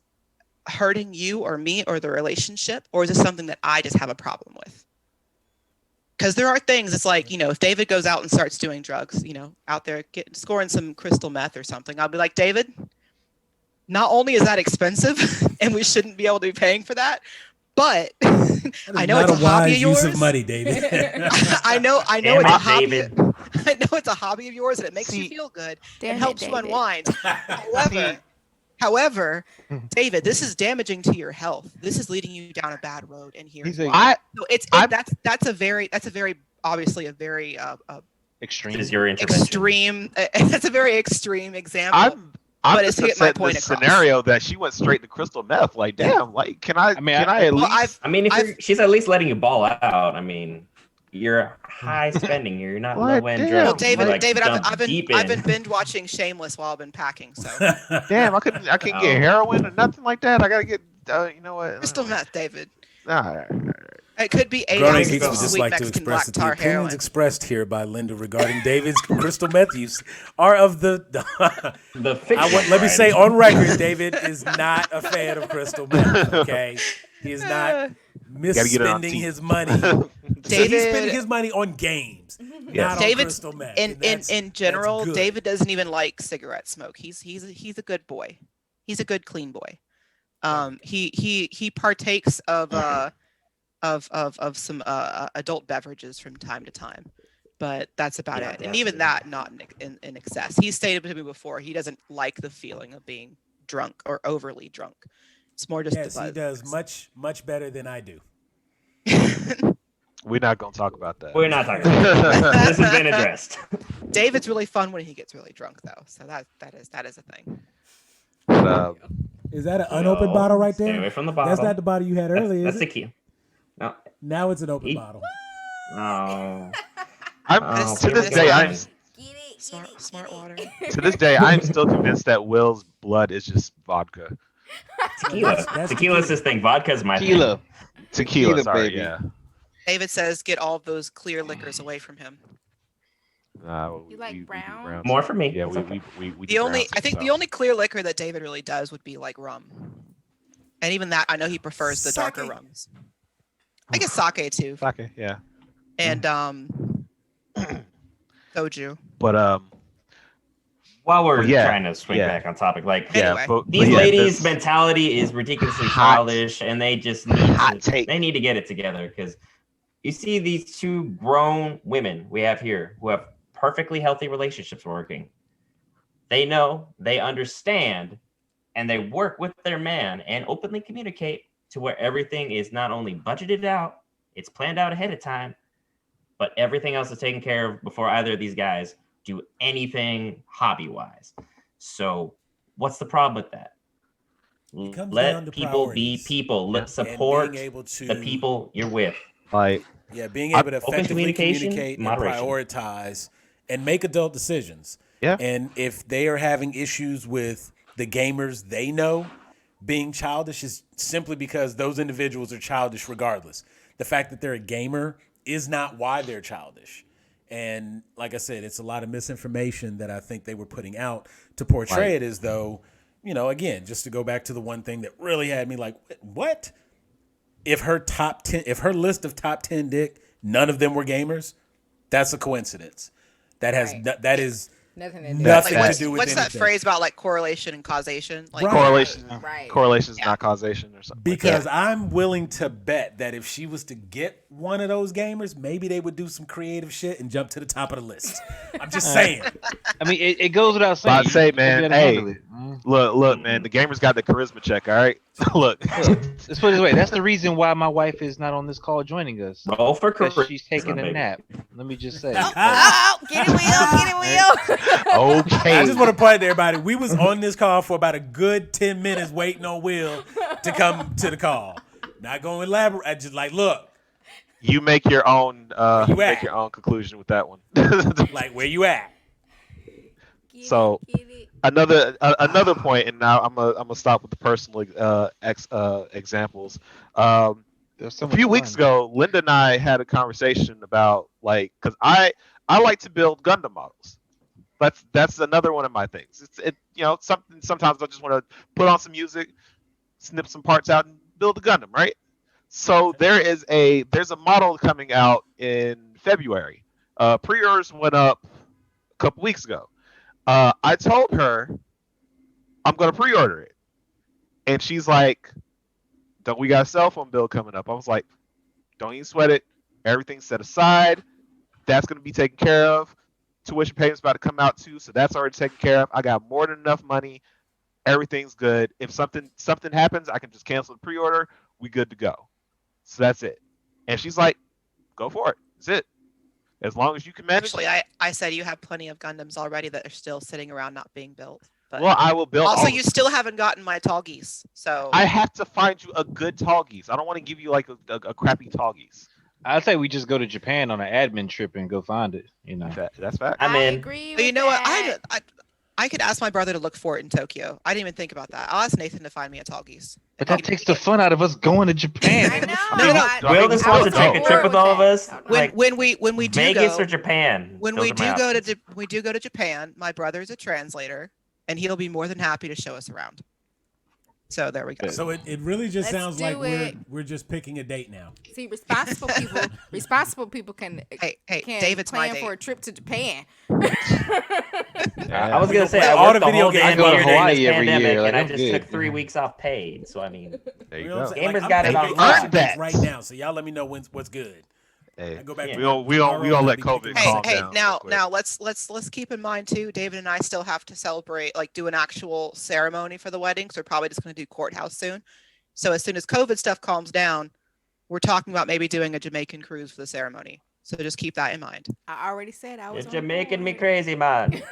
hurting you or me or the relationship, or is this something that I just have a problem with? Because there are things, it's like, you know, if David goes out and starts doing drugs, you know, out there scoring some crystal meth or something, I'll be like, David, not only is that expensive and we shouldn't be able to be paying for that, but I know it's a hobby of yours. Use of money, David. I know it's a hobby. I know it's a hobby of yours and it makes you feel good and helps you unwind. However, David, this is damaging to your health. This is leading you down a bad road, and here's why. So that's a very obviously a very extreme. Is your intervention. Extreme. That's a very extreme example. I'm just upset in this scenario that she went straight to crystal meth. Like, damn, like, can I at least? I mean, she's at least letting you ball out. I I you're high spending. You're not low end drugs. Well, David, I've been binge watching Shameless while I've been packing. So damn, I couldn't get heroin or nothing like that. I gotta get you know what? Crystal meth, David. Nah. It could be 8 ounces of sweet Mexican black tar heroin. Opinions expressed here by Linda regarding David's crystal meth use are of the let me say on record, David is not a fan of crystal meth. Okay, he is not misspending his money. David, he's spending his money on games, not on crystal meth. In general, David doesn't even like cigarette smoke. He's a good boy. He's a good clean boy. He partakes of some adult beverages from time to time, but that's about it. And even that, not in excess. He stated to me before he doesn't like the feeling of being drunk or overly drunk. It's more just yes, he does much better than I do. We're not gonna talk about that. We're not talking about that. This has been addressed. David's really fun when he gets really drunk, though. So that is a thing. But, is that an unopened bottle right there? Stay away from the bottle. That's not the bottle you had earlier. That's is the it? key. No. Now it's an open bottle. No. to this day, I'm Smart water. to this day, I'm still convinced that Will's blood is just vodka. Tequila. Tequila's his thing. Vodka's my Tequila. thing. Tequila, sorry, baby. yeah. David says, "Get all of those clear liquors away from him." You like brown? More for me. Yeah, It's okay. we The only only clear liquor that David really does would be like rum, and even that I know he prefers the darker rums. I guess sake too, Sake, yeah. and soju. But While we're yeah, trying to swing back on topic, like Anyway. these yeah, ladies' this mentality is ridiculously hot- childish, and they just need they need to get it together. Because you see these two grown women we have here who have perfectly healthy relationships working. They know, they understand, and they work with their man and openly communicate to where everything is not only budgeted out, it's planned out ahead of time, but everything else is taken care of before either of these guys do anything hobby-wise. So what's the problem with that? Let people be people. Let support the people you're with. Like, yeah, being able to effectively communication, communicate and moderation. prioritize and make adult decisions. Yeah. And if they are having issues with the gamers they know being childish is simply because those individuals are childish regardless. The fact that they're a gamer is not why they're childish. And like I said, it's a lot of misinformation that I think they were putting out to portray it as though, you know, again, just to go back to the one thing that really had me like, what? If her list of top 10 dick, none of them were gamers, that's a coincidence. That has that is nothing to do with what's that anything. phrase about like correlation and causation? Like correlation, Right. correlation is not causation or something. Because I'm willing to bet that if she was to get one of those gamers, maybe they would do some creative shit and jump to the top of the list. I'm just saying. I mean, it goes without saying. I'd say, man, hey, Mm. look, man, the gamers got the charisma check, all right? Look. Let's put it this way. That's the reason why my wife is not on this call joining us. Roll for Because charisma, she's taking a baby. nap. Let me just say. Oh, get it, Will. Get it, Will. Okay. I just want to point out to everybody, we was on this call for about a good 10 minutes waiting on Will to come to the call. Not going to elaborate. I just like, look, You make your own you make at? your own conclusion with that one. like, where you at? So another point, and now I'm gonna stop with the personal examples. A few weeks ago, Linda and I had a conversation about like, because I like to build Gundam models. That's another one of my things. It's you know, sometimes I just want to put on some music, snip some parts out, and build a Gundam, right? So there's a model coming out in February. Pre-orders went up a couple weeks ago. I told her I'm gonna pre-order it, and she's like, "Don't we got a cell phone bill coming up?" I was like, "Don't even sweat it. Everything's set aside. That's gonna be taken care of. Tuition payment's about to come out too, so that's already taken care of. I got more than enough money. Everything's good. If something happens, I can just cancel the pre-order. We good to go." So that's it. And she's like, "Go for it. That's it. As long as you can manage." Actually, I said you have plenty of Gundams already that are still sitting around not being built. But Well, I will build. also, you still haven't gotten my tall geese, so I have to find you a good tall geese. I don't want to give you like a crappy tall geese. I'd say we just go to Japan on an admin trip and go find it. You know. That's fact. I'm in. agree But you with know what? that. I could ask my brother to look for it in Tokyo. I didn't even think about that. I'll ask Nathan to find me a tall geese. But that takes the fun out of us going to Japan. I know. No. Will just I wants to was take on a board trip with all of that. us. When Like we do Vegas go, or Japan. when Those we are my do options. go to Japan, my brother is a translator, and he'll be more than happy to show us around. So there we go. So it really just Let's sounds like do it. we're just picking a date now. See, responsible people can David's my plan date. for a trip to Japan. I was gonna say I All worked the the video whole games- damn I go to year during Hawaii this every pandemic, year, like, and I I'm just good. took 3 weeks off paid. So I mean, There you You know what I'm go. saying? Gamers I'm got it picking on vacation earn that. right now, so y'all let me know what's good. Hey, I go back. Yeah. to we gonna let COVID Hey, calm hey, down. real quick. now let's keep in mind too. David and I still have to celebrate, like do an actual ceremony for the wedding. So we're probably just going to do courthouse soon. So as soon as COVID stuff calms down, we're talking about maybe doing a Jamaican cruise for the ceremony. So just keep that in mind. I already said I was. You're making me crazy, man.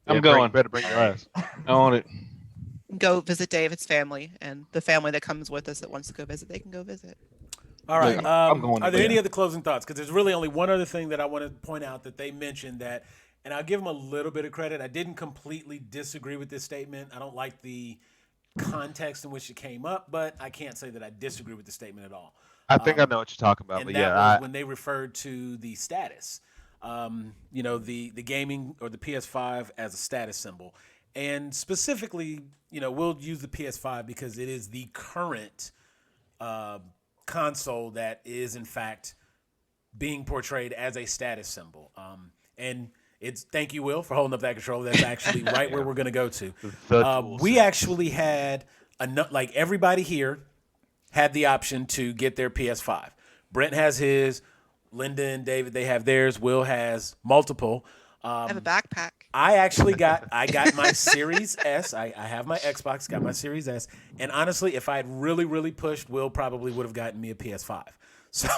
I'm going. Better bring your ass. I want it. Go visit David's family, and the family that comes with us that wants to go visit, they can go visit. All right. I'm going are there any other closing thoughts? Because there's really only one other thing that I want to point out that they mentioned that, and I'll give them a little bit of credit. I didn't completely disagree with this statement. I don't like the context in which it came up, but I can't say that I disagree with the statement at all. I think I know what you're talking about, and but that yeah, was when they referred to the status, the gaming or the PS5 as a status symbol, and specifically, we'll use the PS5 because it is the current console that is in fact being portrayed as a status symbol. And it's thank you, Will, for holding up that controller. That's actually right where we're going to go to. We actually had like everybody here had the option to get their PS5. Brent has his, Linda and David, they have theirs. Will has multiple. I have a backpack. I got my Series S. I have my Xbox, got my Series S. And honestly, if I had really, really pushed, Will probably would have gotten me a PS5. So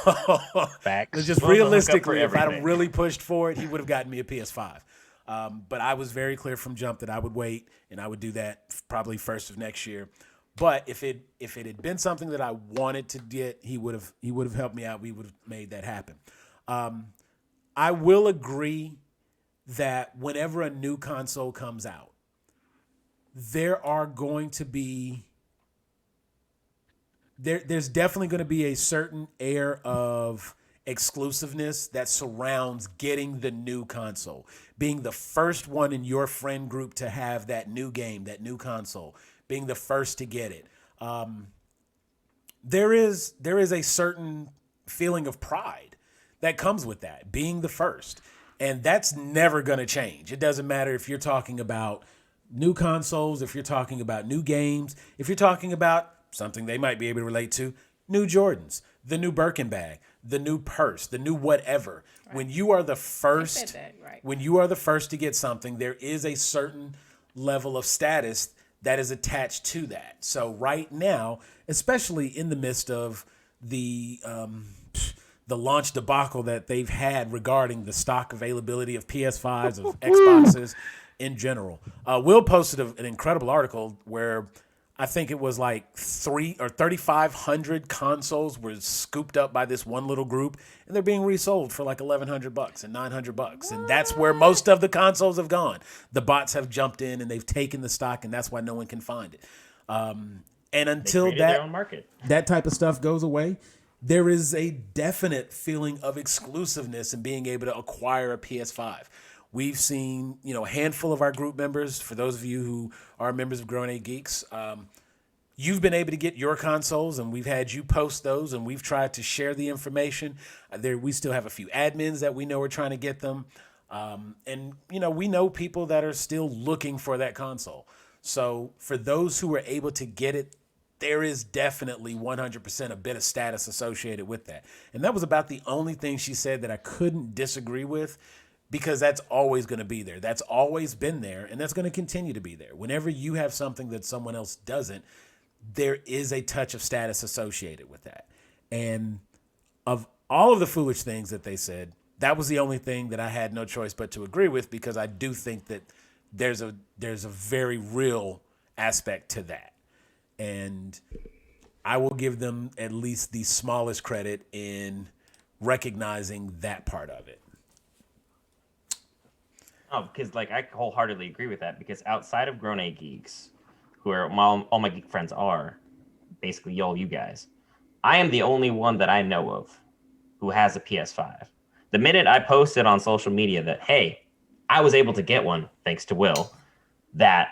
Facts. just realistically, if I'd have really pushed for it, he would have gotten me a PS5. But I was very clear from jump that I would wait, and I would do that probably first of next year. But if it had been something that I wanted to get, he would have helped me out. We would have made that happen. I will agree that whenever a new console comes out, there are going to be there's definitely going to be a certain air of exclusiveness that surrounds getting the new console, being the first one in your friend group to have that new game, that new console, being the first to get it. There is a certain feeling of pride that comes with that, being the first. And that's never going to change. It doesn't matter if you're talking about new consoles, if you're talking about new games, if you're talking about something they might be able to relate to, new Jordans, the new Birkin bag, the new purse, the new whatever. Right. When you are the first, when you are the first to get something, there is a certain level of status that is attached to that. So right now, especially in the midst of the launch debacle that they've had regarding the stock availability of PS5s, of Xboxes in general. Will posted an incredible article where I think it was like 3,500 consoles were scooped up by this one little group, and they're being resold for like $1,100 and $900, and that's where most of the consoles have gone. The bots have jumped in and they've taken the stock, and that's why no one can find it. And until that type of stuff goes away, there is a definite feeling of exclusiveness in being able to acquire a PS5. We've seen, a handful of our group members, for those of you who are members of Grown A Geeks, you've been able to get your consoles, and we've had you post those, and we've tried to share the information. We still have a few admins that we know are trying to get them. And we know people that are still looking for that console. So for those who are able to get it, there is definitely 100% a bit of status associated with that. And that was about the only thing she said that I couldn't disagree with, because that's always going to be there. That's always been there, and that's going to continue to be there. Whenever you have something that someone else doesn't, there is a touch of status associated with that. And of all of the foolish things that they said, that was the only thing that I had no choice but to agree with, because I do think that there's a very real aspect to that. And I will give them at least the smallest credit in recognizing that part of it. Oh, because I wholeheartedly agree with that, because outside of Grown A Geeks, who are all my geek friends are, basically you guys, I am the only one that I know of who has a PS5. The minute I posted on social media that, hey, I was able to get one thanks to Will, that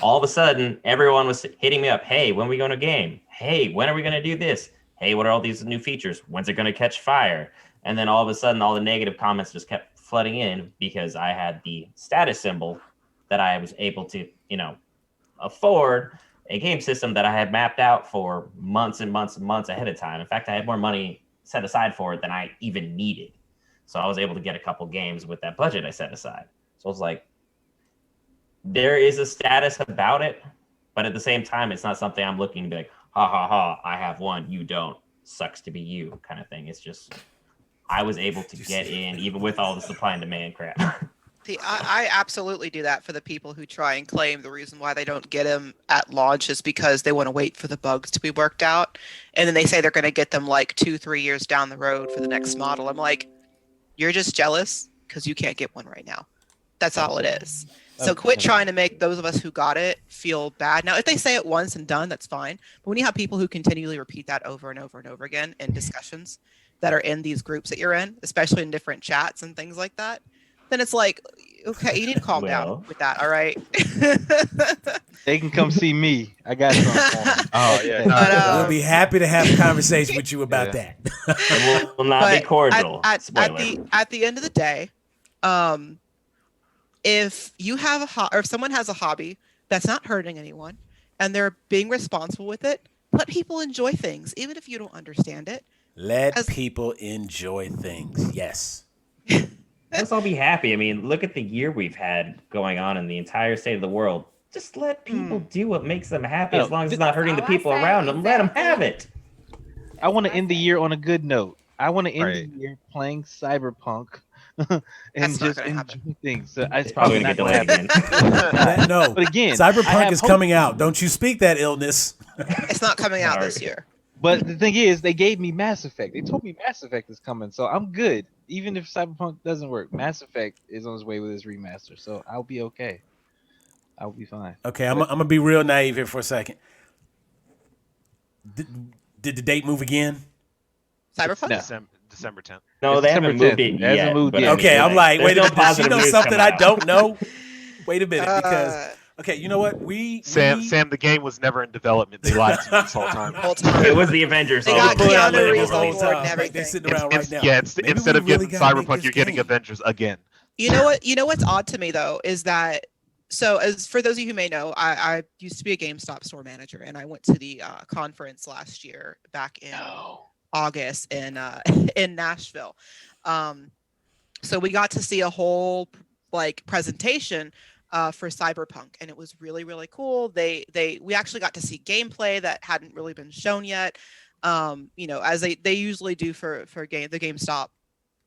all of a sudden everyone was hitting me up. Hey, when are we going to game? Hey, when are we going to do this? Hey, what are all these new features? When's it going to catch fire? And then all of a sudden, all the negative comments just kept flooding in because I had the status symbol that I was able to, afford a game system that I had mapped out for months and months and months ahead of time. In fact, I had more money set aside for it than I even needed. So I was able to get a couple games with that budget I set aside. So it's like, there is a status about it, but at the same time, it's not something I'm looking to be like, ha ha ha, I have one, you don't. sucks to be you kind of thing. It's just I was able to get in even with all the supply and demand crap. See, I absolutely do that for the people who try and claim the reason why they don't get them at launch is because they want to wait for the bugs to be worked out. And then they say they're going to get them like 2-3 years down the road for the next model. I'm like, you're just jealous because you can't get one right now. That's all it is. So quit trying to make those of us who got it feel bad. Now, if they say it once and done, that's fine. But when you have people who continually repeat that over and over and over again in discussions that are in these groups that you're in, especially in different chats and things like that, then it's like, okay, you need to calm down with that, all right? They can come see me. I got something. Oh yeah, we'll be happy to have a conversation with you about that. It will not be cordial. At the end of the day, if you have or if someone has a hobby that's not hurting anyone and they're being responsible with it, let people enjoy things, even if you don't understand it. Let people enjoy things. Yes. Let's all be happy. I mean, look at the year we've had going on in the entire state of the world. Just let people do what makes them happy, as long as it's not hurting the people around them. Let them have it. I want to end the year on a good note. I want to end the year playing Cyberpunk and just enjoy things. So it's probably going to get delayed again. No, but again, Cyberpunk is coming out. Don't you speak that illness. It's not coming out this year. But the thing is, they gave me Mass Effect. They told me Mass Effect is coming, so I'm good. Even if Cyberpunk doesn't work, Mass Effect is on its way with its remaster, so I'll be okay. I'll be fine. Okay, I'm gonna be real naive here for a second. Did the date move again? Cyberpunk? No. December 10th. No, they haven't moved it yet. Okay, I'm like, wait a minute. Does she know something I don't know? Wait a minute, because okay, you know what? Sam, the game was never in development. They lied to you this whole time. It was the Avengers. They got Keanu Reeves on board and everything. They're sitting around right now. Yeah, instead of getting Cyberpunk, you're getting Avengers again. You know what? You know what's odd to me though is that as for those of you who may know, I used to be a GameStop store manager, and I went to the conference last year back in August in Nashville. So we got to see a whole presentation for Cyberpunk, and it was really, really cool. We actually got to see gameplay that hadn't really been shown yet. As they usually do for the GameStop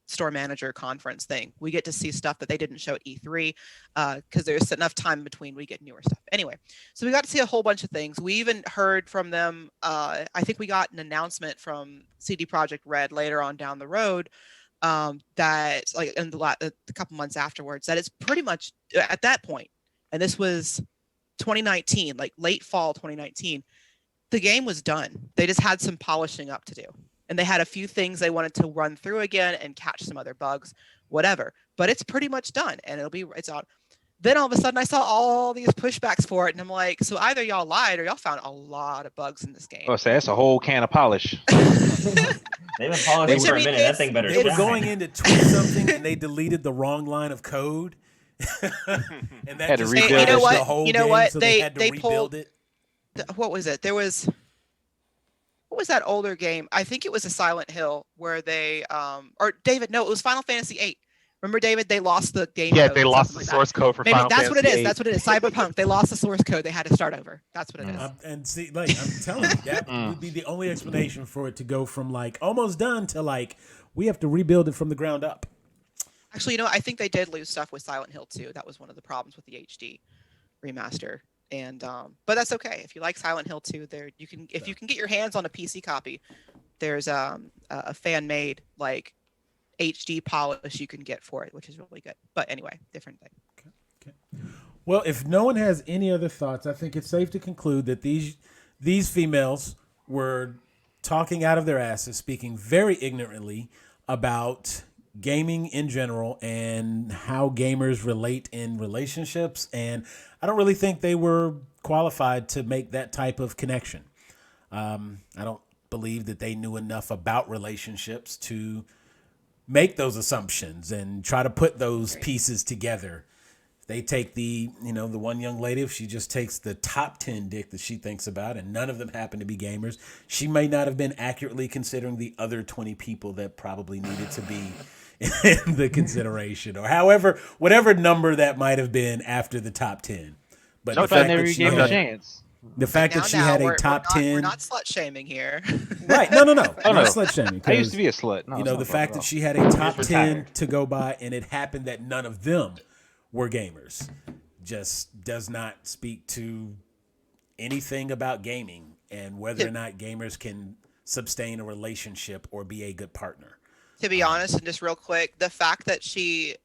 store manager conference thing. We get to see stuff that they didn't show at E3 because there's enough time between we get newer stuff. Anyway, so we got to see a whole bunch of things. We even heard from them. I think we got an announcement from CD Projekt Red later on down the road that in a couple months afterwards, that it's pretty much at that point, and this was 2019, late fall 2019, the game was done. They just had some polishing up to do. And they had a few things they wanted to run through again and catch some other bugs, whatever. But it's pretty much done, and it's out. Then all of a sudden, I saw all these pushbacks for it, and I'm like, so either y'all lied or y'all found a lot of bugs in this game. Oh, so that's a whole can of polish. They've been polishing for a minute. That thing better. They were going in to tweet something, and they deleted the wrong line of code, and that had to just rebuild the whole game. So they had to rebuild it. What was it? What was that older game? I think it was a Silent Hill where they or David, no, it was Final Fantasy VIII. Remember, David, they lost the game. Yeah, they lost the source code for Final Fantasy VIII. That's what it is. Cyberpunk. They lost the source code. They had to start over. That's what it is. And see, I'm telling you, that would be the only explanation for it to go from almost done to we have to rebuild it from the ground up. Actually, I think they did lose stuff with Silent Hill 2. That was one of the problems with the HD remaster. And but that's okay. If you like Silent Hill 2, if you can get your hands on a PC copy, there's a fan made HD polish you can get for it, which is really good. But anyway, different thing. Okay. Well, if no one has any other thoughts, I think it's safe to conclude that these females were talking out of their asses, speaking very ignorantly about gaming in general and how gamers relate in relationships, and I don't really think they were qualified to make that type of connection. I don't believe that they knew enough about relationships to make those assumptions and try to put those pieces together. They take the one young lady, if she just takes the top 10 dick that she thinks about, and none of them happen to be gamers, she may not have been accurately considering the other 20 people that probably needed to be in the consideration, or whatever number that might have been after the top 10. But the fact that she gave a chance. The fact that she had a top 10. We're not slut shaming here. Right. No. Oh, no. Not slut shaming. I used to be a slut. No, you know, the fact that she had a top 10 to go by and it happened that none of them were gamers just does not speak to anything about gaming and whether or not gamers can sustain a relationship or be a good partner. To be honest, and just real quick, the fact that she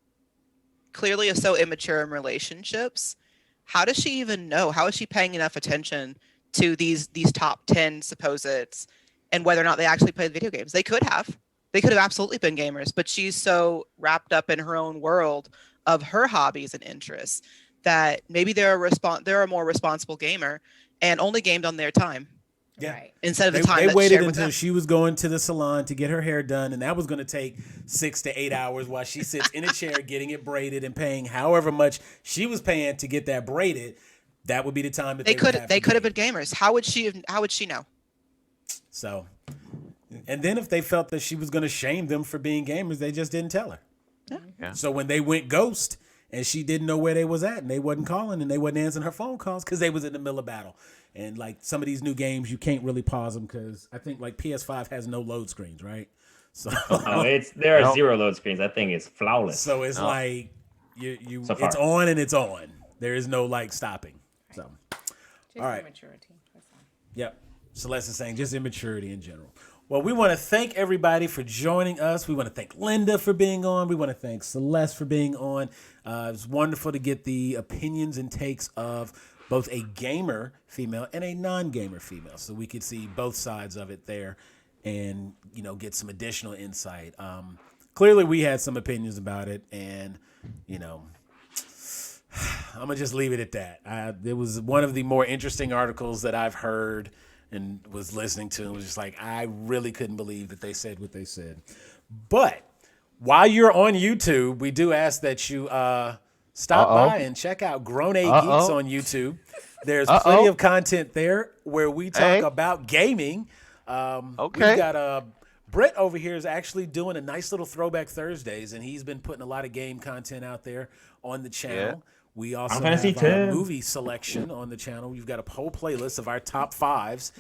clearly is so immature in relationships, how does she even know? How is she paying enough attention to these top 10 supposeds and whether or not they actually played video games? They could have absolutely been gamers, but she's so wrapped up in her own world of her hobbies and interests that maybe they're a more responsible gamer and only gamed on their time. Yeah. Right. Instead of the time they waited until them. she was going to the salon to get her hair done, and that was going to take 6 to 8 hours while she sits in a chair getting it braided and paying however much she was paying to get that braided. That would be the time that they could have been gamers. How would she know? So, and then if they felt that she was going to shame them for being gamers, they just didn't tell her. Yeah. So when they went ghost and she didn't know where they was at and they wasn't calling and they wasn't answering her phone calls because they was in the middle of battle. And like some of these new games, you can't really pause them because I think like PS5 has no load screens, right? So there are 0 load screens. That thing is flawless. So it's like it's on and it's on. There is no like stopping. So Just all right. immaturity. That's all. Yep. Celeste is saying just immaturity in general. Well, we want to thank everybody for joining us. We want to thank Linda for being on. We want to thank Celeste for being on. It's wonderful to get the opinions and takes of both a gamer female and a non-gamer female. So we could see both sides of it there and, you know, get some additional insight. Clearly we had some opinions about it and, you know, I'm going to just leave it at that. It was one of the more interesting articles that I've heard and was listening to. It was just like, I really couldn't believe that they said what they said. But while you're on YouTube, we do ask that you stop by and check out Grown A Geeks on YouTube. There's plenty of content there where we talk about gaming. We've got Brett over here is actually doing a nice little Throwback Thursdays, and he's been putting a lot of game content out there on the channel. Yeah. We also have a movie selection on the channel. We've got a whole playlist of our top 5s.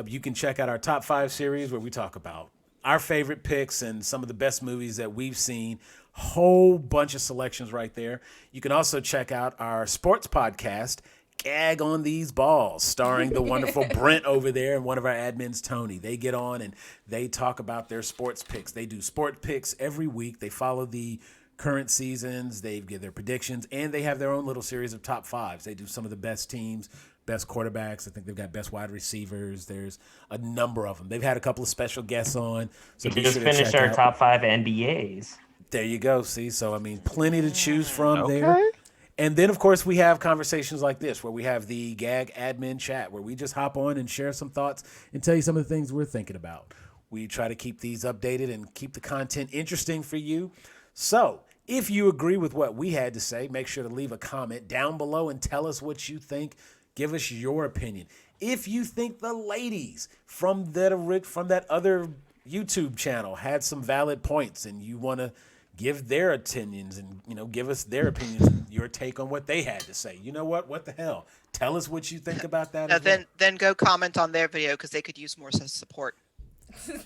You can check out our top 5 series where we talk about our favorite picks and some of the best movies that we've seen. Whole bunch of selections right there. You can also check out our sports podcast, Gag on These Balls, starring the wonderful Brent over there and one of our admins, Tony. They get on and they talk about their sports picks. They do sport picks every week. They follow the current seasons. They give their predictions, and they have their own little series of top 5s. They do some of the best teams, best quarterbacks. I think they've got best wide receivers. There's a number of them. They've had a couple of special guests on. So we just finished our top 5 NBAs. There you go. See, so I mean, plenty to choose from there. And then, of course, we have conversations like this where we have the GAG Admin Chat where we just hop on and share some thoughts and tell you some of the things we're thinking about. We try to keep these updated and keep the content interesting for you. So if you agree with what we had to say, make sure to leave a comment down below and tell us what you think. Give us your opinion. If you think the ladies from that other YouTube channel had some valid points and you want to give their opinions and, you know, give us their opinions and your take on what they had to say. You know what the hell? Tell us what you think about that. Then go comment on their video because they could use more support.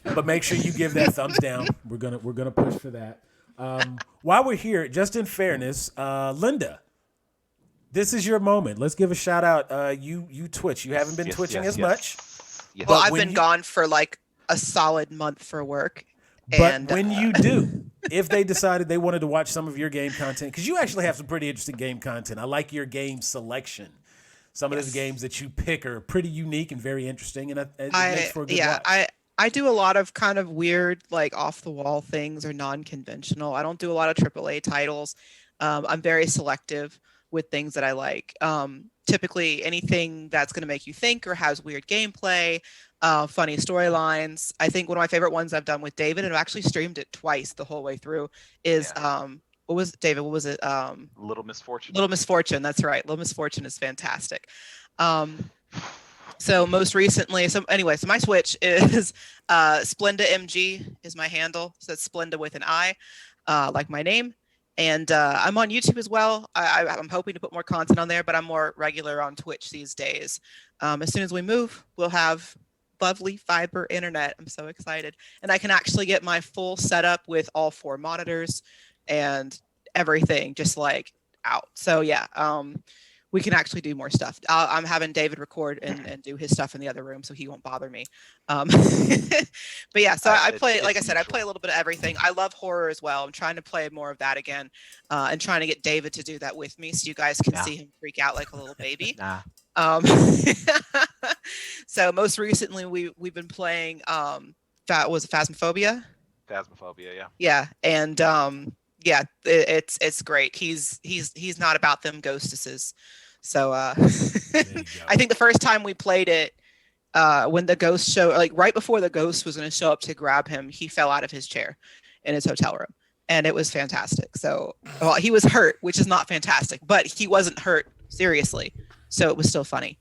But make sure you give that thumbs down. We're gonna push for that. While we're here, just in fairness, Linda, this is your moment. Let's give a shout out. You Twitch. You haven't been twitching as much. Yes. Well, I've been gone for like a solid month for work. But when you do, if they decided they wanted to watch some of your game content, because you actually have some pretty interesting game content. I like your game selection. Some of the games that you pick are pretty unique and very interesting, and it makes for a good watch. I do a lot of kind of weird, like off-the-wall things or non-conventional. I don't do a lot of AAA titles. I'm very selective with things that I like. Typically, anything that's going to make you think or has weird gameplay, funny storylines. I think one of my favorite ones I've done with David, and I've actually streamed it twice the whole way through, is what was it, David? What was it? Little Misfortune. Little Misfortune. That's right. Little Misfortune is fantastic. So most recently, so my Twitch is Splenda MG is my handle. So it's Splenda with an I, like my name. And I'm on YouTube as well. I'm hoping to put more content on there, but I'm more regular on Twitch these days. As soon as we move, we'll have lovely fiber internet. I'm so excited. And I can actually get my full setup with all 4 monitors and everything just like out. So yeah, we can actually do more stuff. I'm having David record and do his stuff in the other room so he won't bother me. But yeah, so I play, like I said, I play a little bit of everything. I love horror as well. I'm trying to play more of that again, and trying to get David to do that with me so you guys can see him freak out like a little baby. So most recently we've been playing Phasmophobia. Yeah, and yeah, it's great. He's not about them ghostesses. So I think the first time we played it, when the ghost show, like right before the ghost was going to show up to grab him, he fell out of his chair in his hotel room, and it was fantastic. So, well, he was hurt, which is not fantastic, but he wasn't hurt seriously, so it was still funny.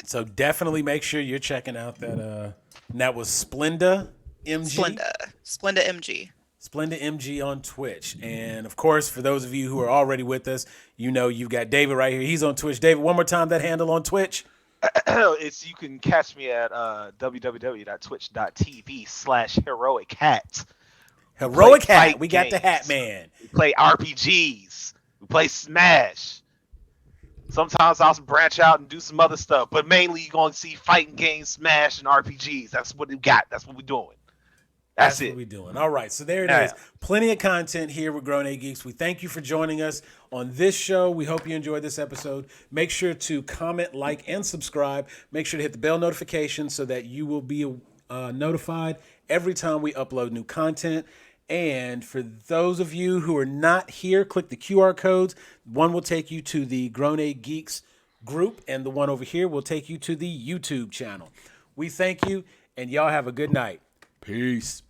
So definitely make sure you're checking out that. And that was Splenda MG. Splenda MG. Splenda MG on Twitch. And of course, for those of you who are already with us, you know you've got David right here. He's on Twitch. David, one more time that handle on Twitch. You can catch me at www.twitch.tv/heroic-hat. Heroic Hat. We got the Hat Man. We play RPGs. We play Smash. Sometimes I'll branch out and do some other stuff, but mainly you're going to see fighting games, Smash, and RPGs. That's what we got. That's what we're doing. That's it. What we're doing. All right, so there it is. Plenty of content here with Grown A Geeks. We thank you for joining us on this show. We hope you enjoyed this episode. Make sure to comment, like, and subscribe. Make sure to hit the bell notification so that you will be notified every time we upload new content. And for those of you who are not here, click the QR codes. One will take you to the Grown A Geeks group, and the one over here will take you to the YouTube channel. We thank you, and y'all have a good night. Peace.